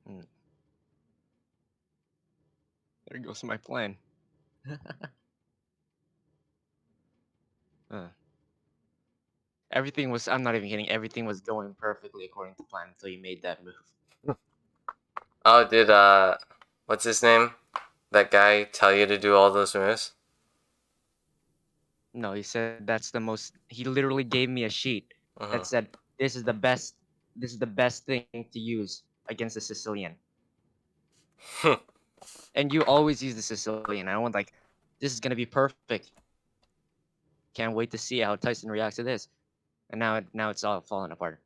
Mm. There goes my plan. Everything was. I'm not even kidding. Everything was going perfectly according to plan until you made that move. Oh, did what's his name? That guy tell you to do all those moves? No, he said that's the most. He literally gave me a sheet Mm-hmm. that said this is the best. This is the best thing to use against the Sicilian. And you always use the Sicilian. I want like, this is gonna be perfect. Can't wait to see how Tyson reacts to this. And now it's all falling apart.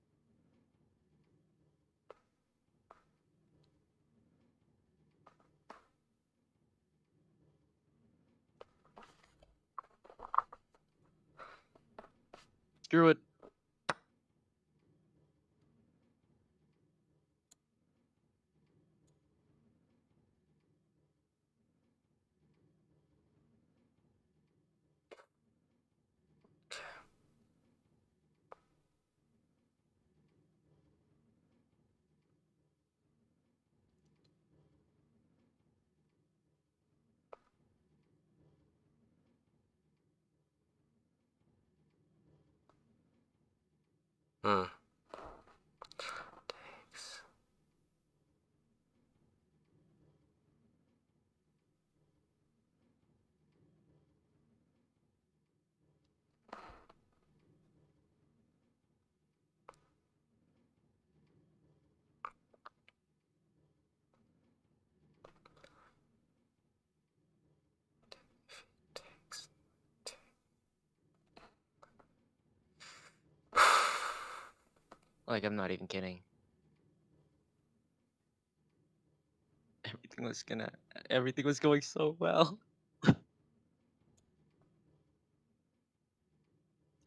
Screw it. Hmm. Like, I'm not even kidding. Everything was gonna. Everything was going so well.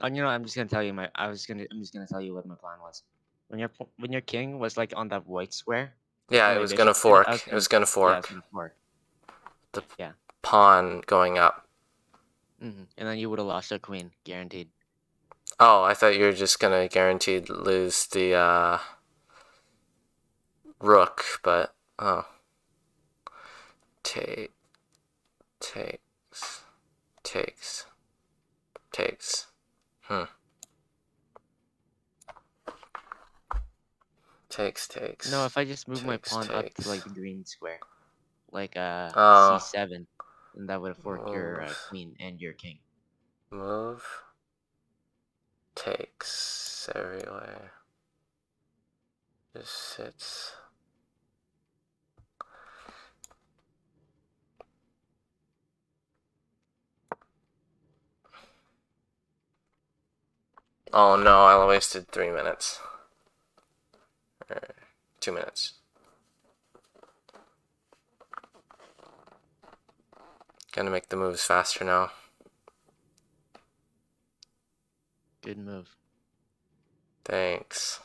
And I'm just gonna tell you my. I'm just gonna tell you what my plan was. When your king was like on that white square, Yeah, and it my was gonna bishop did it, I was fork. It gonna. was gonna Yeah, I was fork. gonna fork. The Yeah. pawn going up. And then you would have lost your queen, guaranteed. Oh, I thought you were just gonna guaranteed lose the rook, but oh, take, takes, takes, takes. Hmm. No, Takes, if I just move my takes, pawn up to takes. like the green square, like Oh, c7, then that would have forked your move, queen and your king. move, takes everywhere. Just sits. Oh no, I wasted 3 minutes. Or 2 minutes. Gotta make the moves faster now. Good move. Thanks.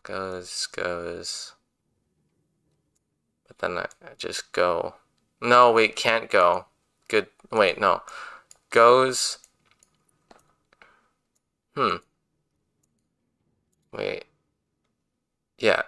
Goes. But then I just go. No, wait, can't go. Good. Wait, no. Goes. Hmm. Wait. Yeah.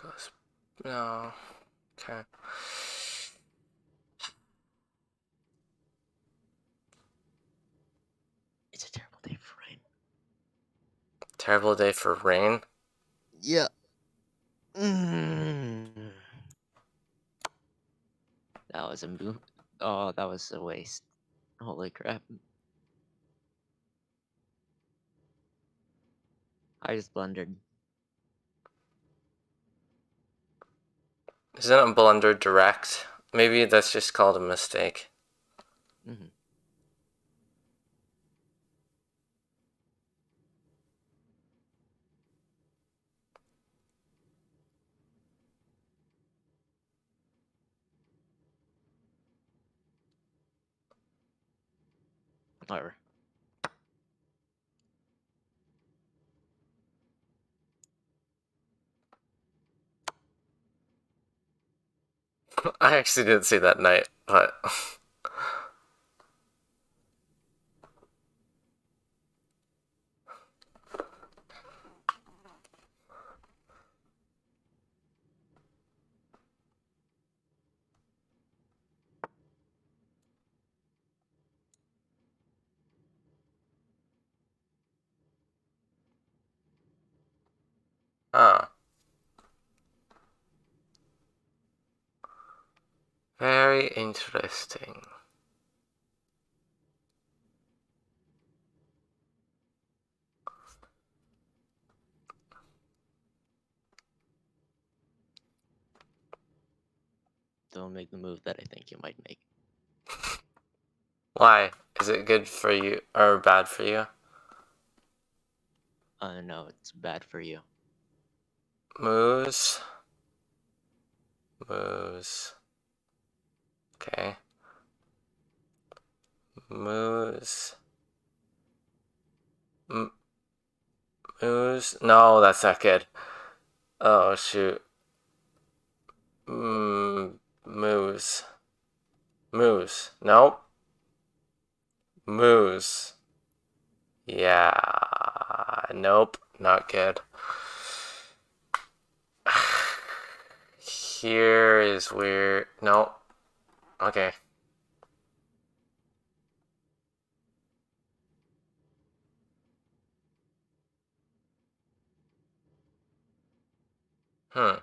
Goes. No. Okay. It's a terrible day for rain. Terrible day for rain. Yeah. Mm. That was a move. Oh, that was a waste. Holy crap. I just blundered. Isn't a blunder direct? Maybe that's just called a mistake. Mm-hmm. Whatever. I actually didn't see that night, but huh. Very interesting. Don't make the move that I think you might make. Why? Is it good for you or bad for you? No, it's bad for you. Moves. Moves. Okay. Moves. M- moves. No, that's not good. Oh, shoot. Moves. Moves. Nope. Moves. Yeah. Nope. Not good. Here is where. Nope. Okay. Hmm.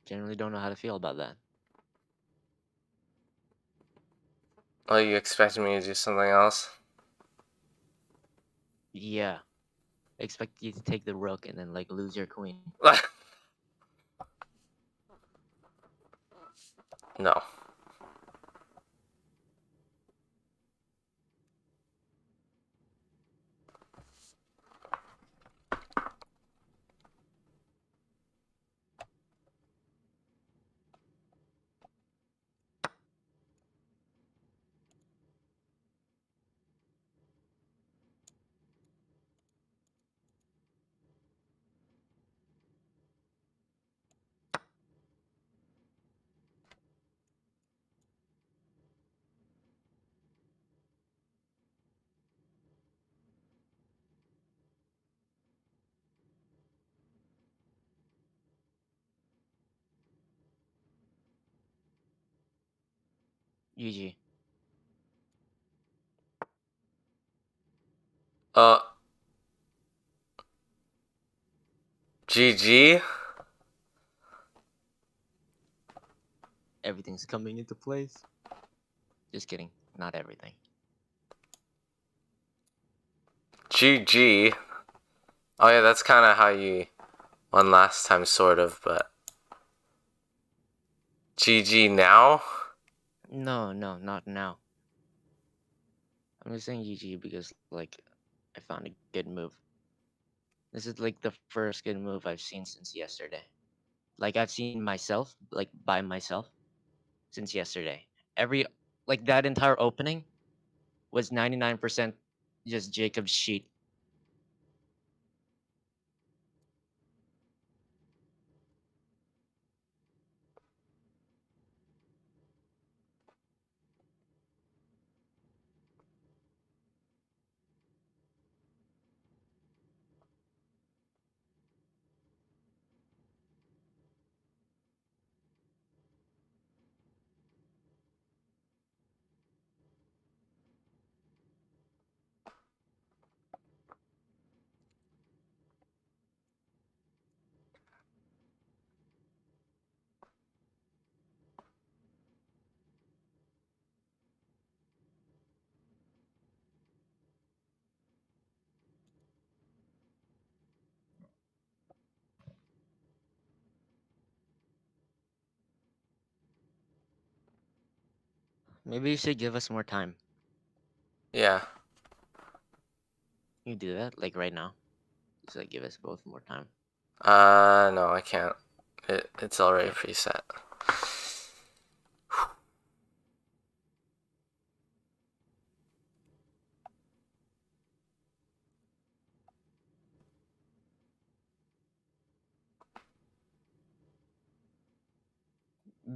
Generally don't know how to feel about that. Oh, you expected me to do something else? Yeah. Expect you to take the rook and then like lose your queen. No. GG. Uh, GG? Everything's coming into place. Just kidding. Not everything. GG? Oh yeah, that's kind of how you won last time, sort of, but GG now? No, no, not now. I'm just saying GG because like I found a good move. This is like the first good move I've seen since yesterday. Like I've seen myself, like by myself, since yesterday. Every like that entire opening was 99% just Jacob's sheet. Maybe you should give us more time. Yeah. You do that like right now. Just like give us both more time. No, I can't. It's already Okay. preset.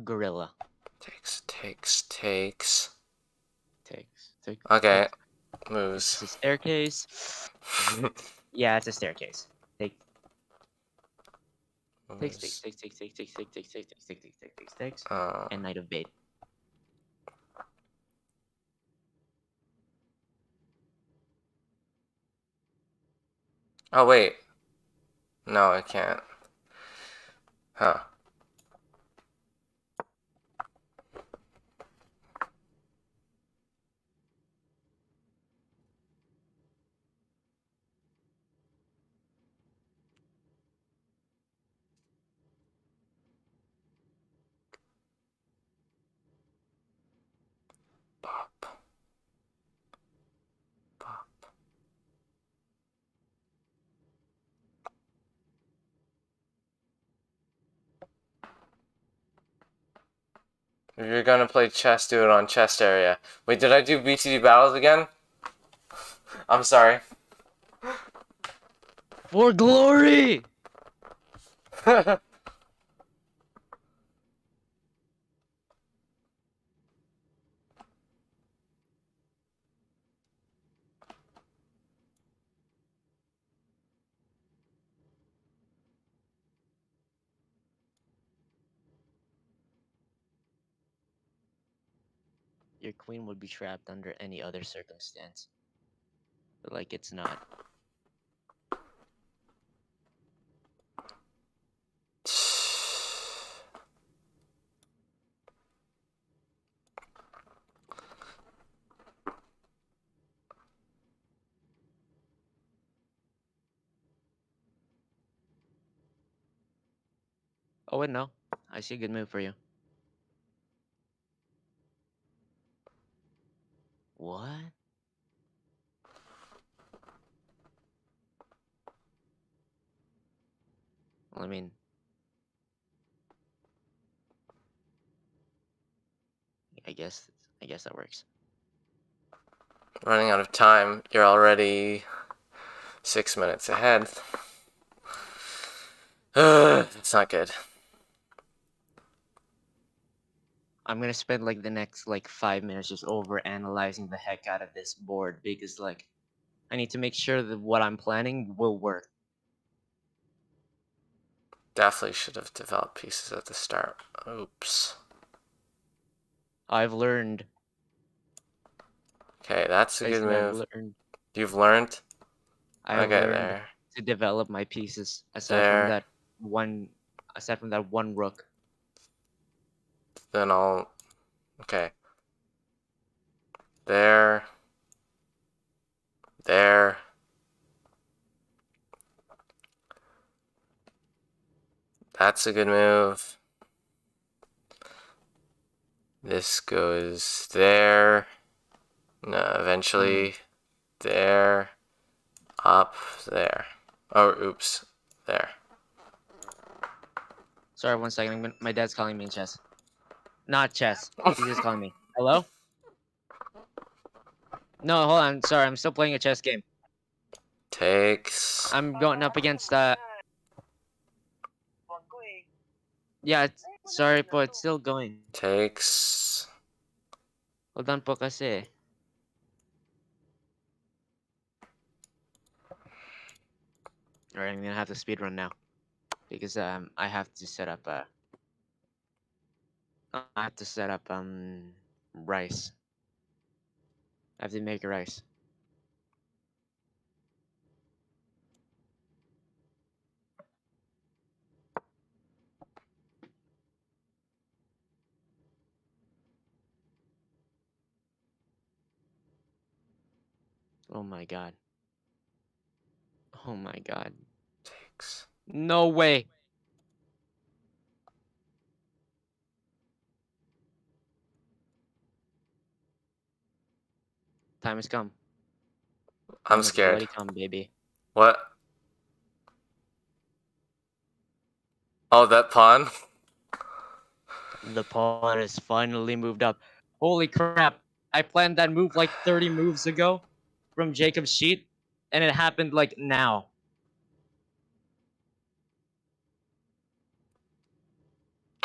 Gorilla. Takes. Takes. Okay, Is this moves. a staircase? Is it? Yeah, it's a staircase. Take Moves. takes. Uh, And Knight of Bait. oh wait. No, I can't. Huh. Bop. Bop. If you're gonna play chess, do it on chest area. Wait, did I do BTD battles again? I'm sorry. For glory! Your queen would be trapped under any other circumstance. But like it's not. Oh wait, no. I see a good move for you. What? Well, I guess I guess that works. Running out of time. You're already 6 minutes ahead. It's not good. I'm gonna spend like the next like 5 minutes just over analyzing the heck out of this board because like I need to make sure that what I'm planning will work. Definitely should have developed pieces at the start. Oops. I've learned. Okay, that's a good Basically, I've move. learned. You've learned? I've Okay, learned there. to develop my pieces There. one, aside from that one rook. Then I'll... Okay. There. There. That's a good move. This goes there. No, eventually there. Up there. Oh, oops. There. Sorry, 1 second. My dad's calling me in chess. Not chess. He's just calling me. Hello? No, hold on. Sorry, I'm still playing a chess game. Takes. I'm going up against yeah, sorry po, it's still going. Takes. Hold on po kasi. Alright, I'm gonna have to speed run now. Because I have to set up rice. I have to make rice. Oh my god. Oh my god. Takes. No way. Time has come. I'm Time has scared. bloody come, baby. What? Oh, that pawn? The pawn has finally moved up. Holy crap! I planned that move like 30 moves ago from Jacob's sheet, and it happened like now.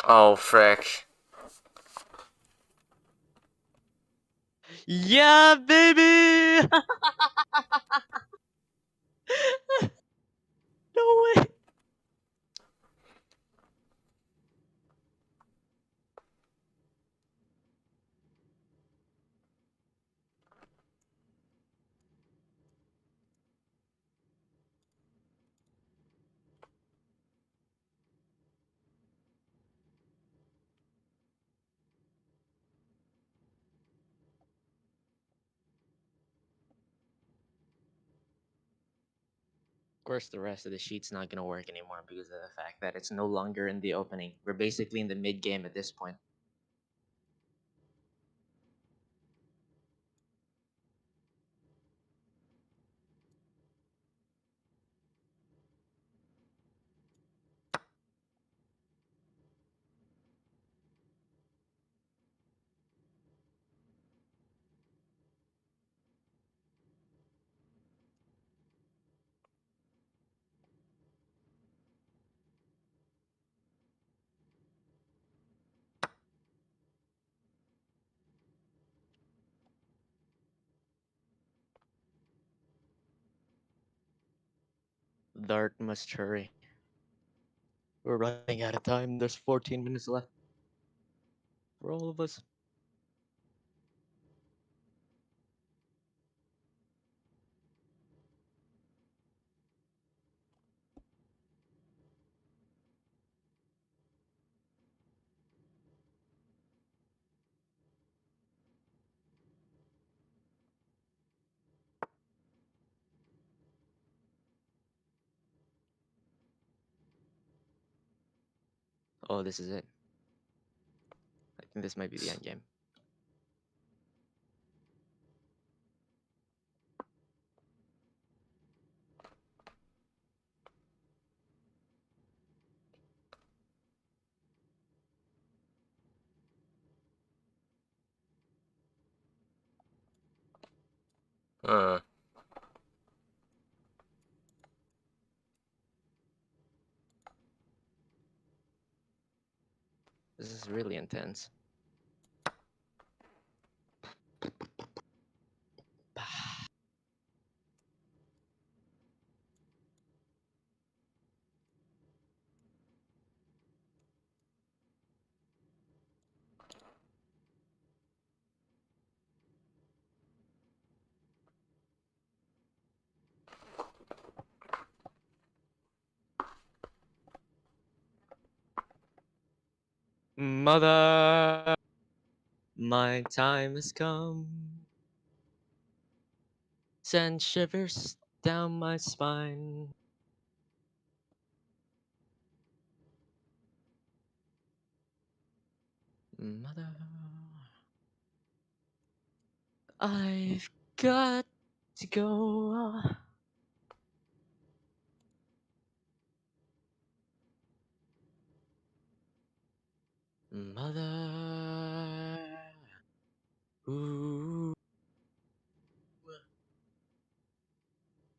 Oh, frick. Yeah, baby! No way! Of course, the rest of the sheet's not gonna work anymore because of the fact that it's no longer in the opening. We're basically in the mid game at this point. Dart must hurry. We're running out of time. There's 14 minutes left for all of us. Oh, this is it. I think this might be the end game. Hmm. This is really intense. Mother, my time has come. Send shivers down my spine. Mother, I've got to go. Mother, ooh,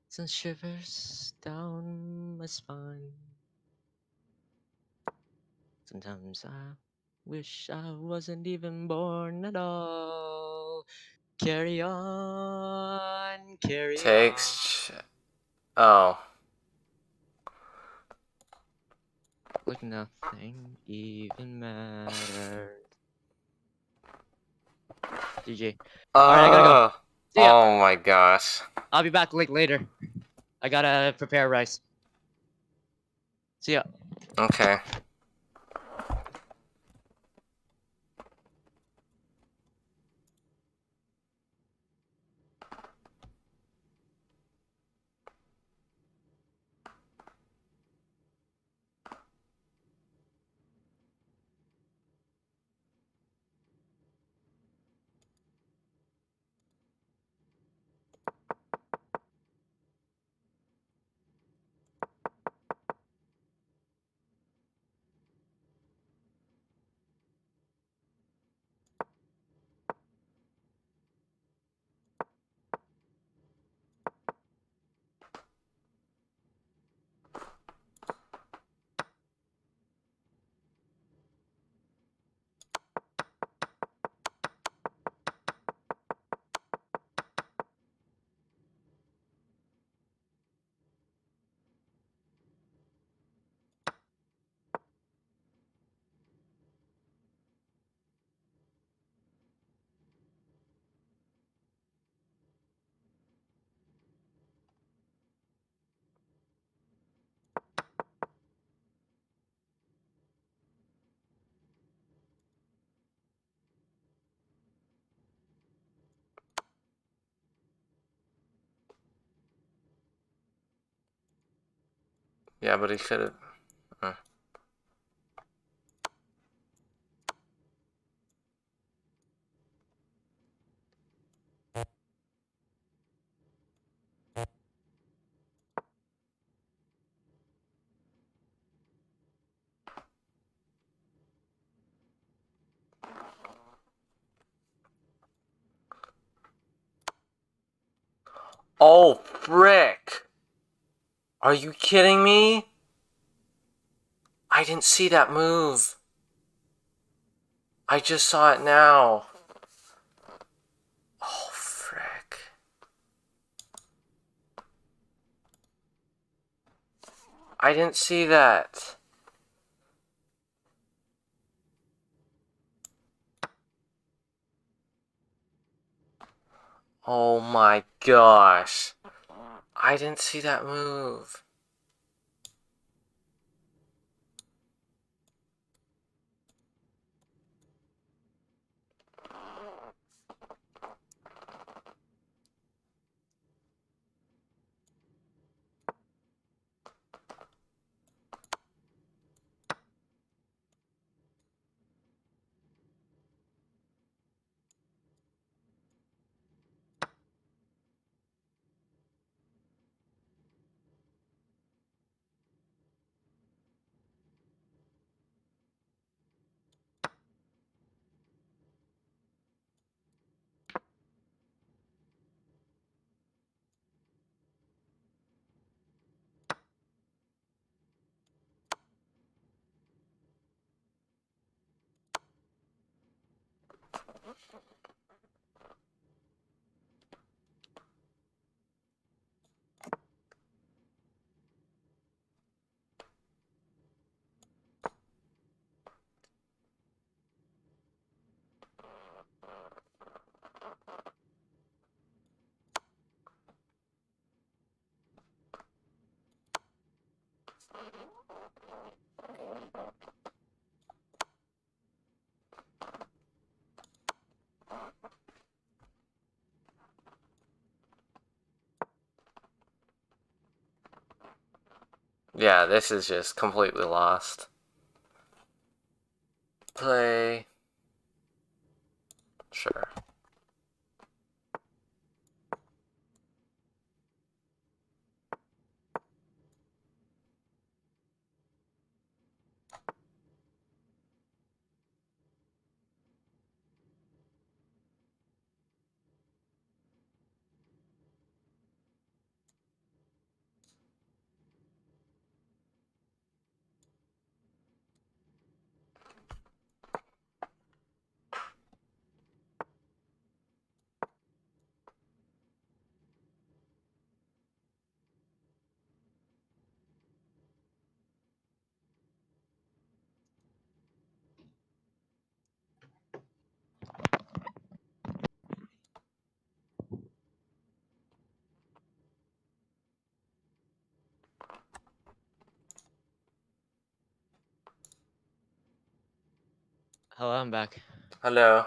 send shivers down my spine. Sometimes I wish I wasn't even born at all. Carry on, carry on. Takes. Oh. Like nothing even matters. GG. Alright, I gotta go. Oh. See ya. Oh my gosh. I'll be back late later. I gotta prepare rice. See ya. Okay. Yeah, but he could have. Oh, frick! Are you kidding me? I didn't see that move. I just saw it now. Oh, frick. I didn't see that. Oh my gosh. I didn't see that move. Yeah, this is just completely lost. Play. Sure. Hello, I'm back. Hello.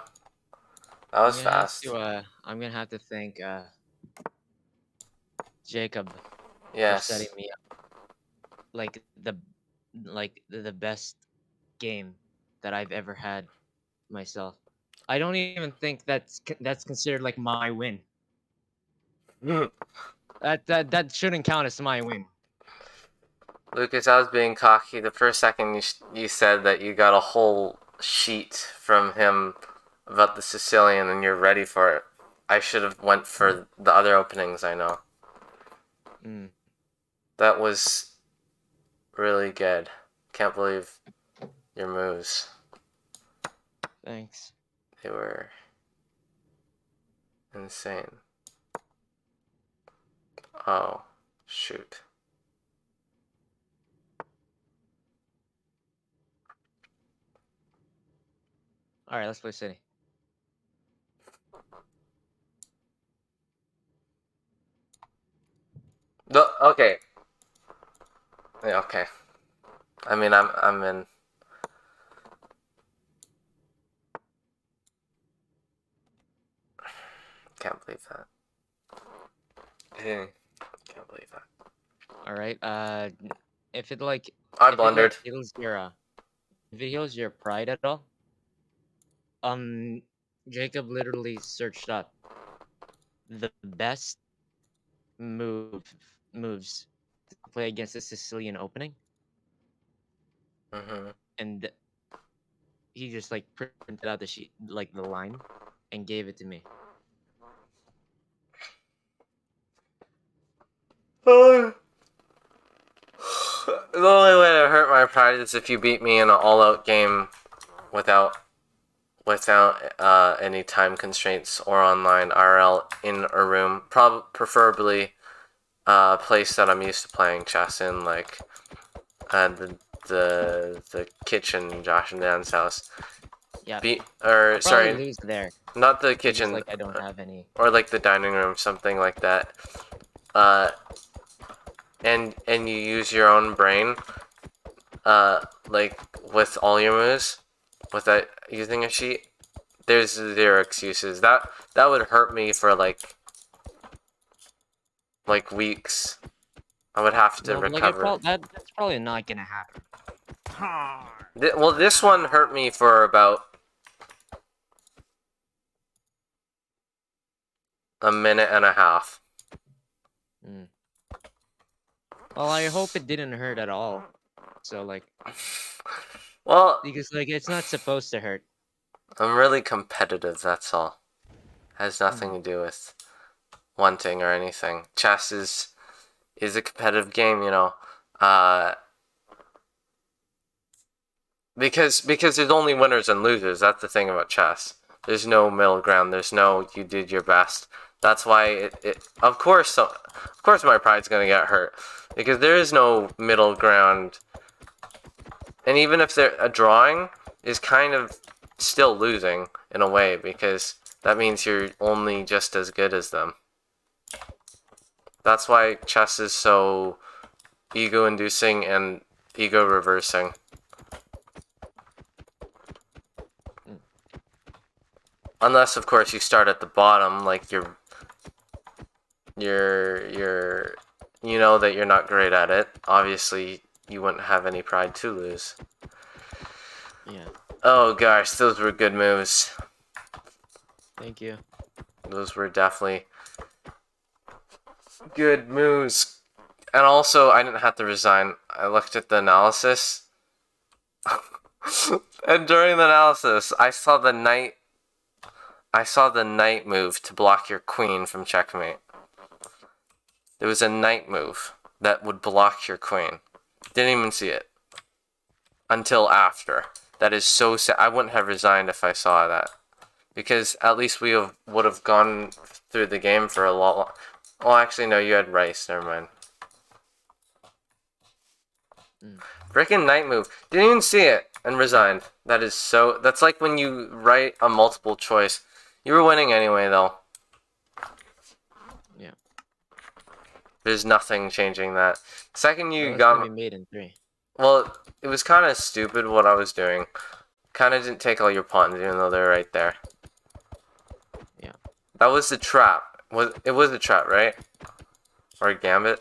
That was fast. I'm gonna have to thank Jacob for setting Yes. me up like the best game that I've ever had myself. I don't even think that's considered like my win. That shouldn't count as my win. Lucas, I was being cocky. The first second you said that you got a whole sheet from him about the Sicilian and you're ready for it. I should have went for the other openings I know. Mm, That was really good. Can't believe your moves. thanks. They were insane. Oh, shoot. All right, let's play City. Okay. Yeah, okay. I mean, I'm in. Can't believe that. Can't believe that. All right. if it like I if it like blundered. heals your if it heals your pride at all, um, Jacob literally searched up the best moves to play against the Sicilian opening, Hmm. and he just like printed out the sheet, like the line, and gave it to me. The only way to hurt my pride is if you beat me in an all-out game without any time constraints or online RL in a room. Preferably a place that I'm used to playing chess in, like the kitchen in Josh and Dan's house. Yeah, Or I'll probably sorry, lose there not the because kitchen, like I don't have any. or like the dining room, something like that. Uh, and you use your own brain, like with all your moves, without using a sheet. There's zero excuses. That would hurt me for like weeks. I would have to No, but like I recover. probably that's probably not gonna happen. Well, this one hurt me for about a minute and a half. Mm. Well, I hope it didn't hurt at all. So like, Well, because like it's not supposed to hurt. I'm really competitive, that's all. Has nothing Mm. to do with wanting or anything. Chess is a competitive game, you know. Uh, because there's only winners and losers. That's the thing about chess. There's no middle ground. There's no you did your best. That's why it of course of course my pride's gonna get hurt because there is no middle ground. And even if they're a drawing is kind of still losing in a way because that means you're only just as good as them. That's why chess is so ego inducing and ego reversing. Mm. Unless of course you start at the bottom, like you're you know that you're not great at it. Obviously you wouldn't have any pride to lose. Yeah. Oh gosh, those were good moves. Thank you. Those were definitely good moves. And also I didn't have to resign. I looked at the analysis. And during the analysis I saw the knight move to block your queen from checkmate. There was a knight move that would block your queen. Didn't even see it until after. That is so sad. I wouldn't have resigned if I saw that. Because at least would have gone through the game for a lot. Oh, actually, no, you had rice. Never mind. Mm. Frickin' knight move. Didn't even see it and resigned. That is so. That's like when you write a multiple choice. You were winning anyway, though. Yeah. There's nothing changing that. Second Well, you it's gonna got... be made in 3. Well, it was kind of stupid what I was doing. Kind of didn't take all your pawns, even though they're right there. Yeah. That was the trap. It was a trap, right? Or a gambit?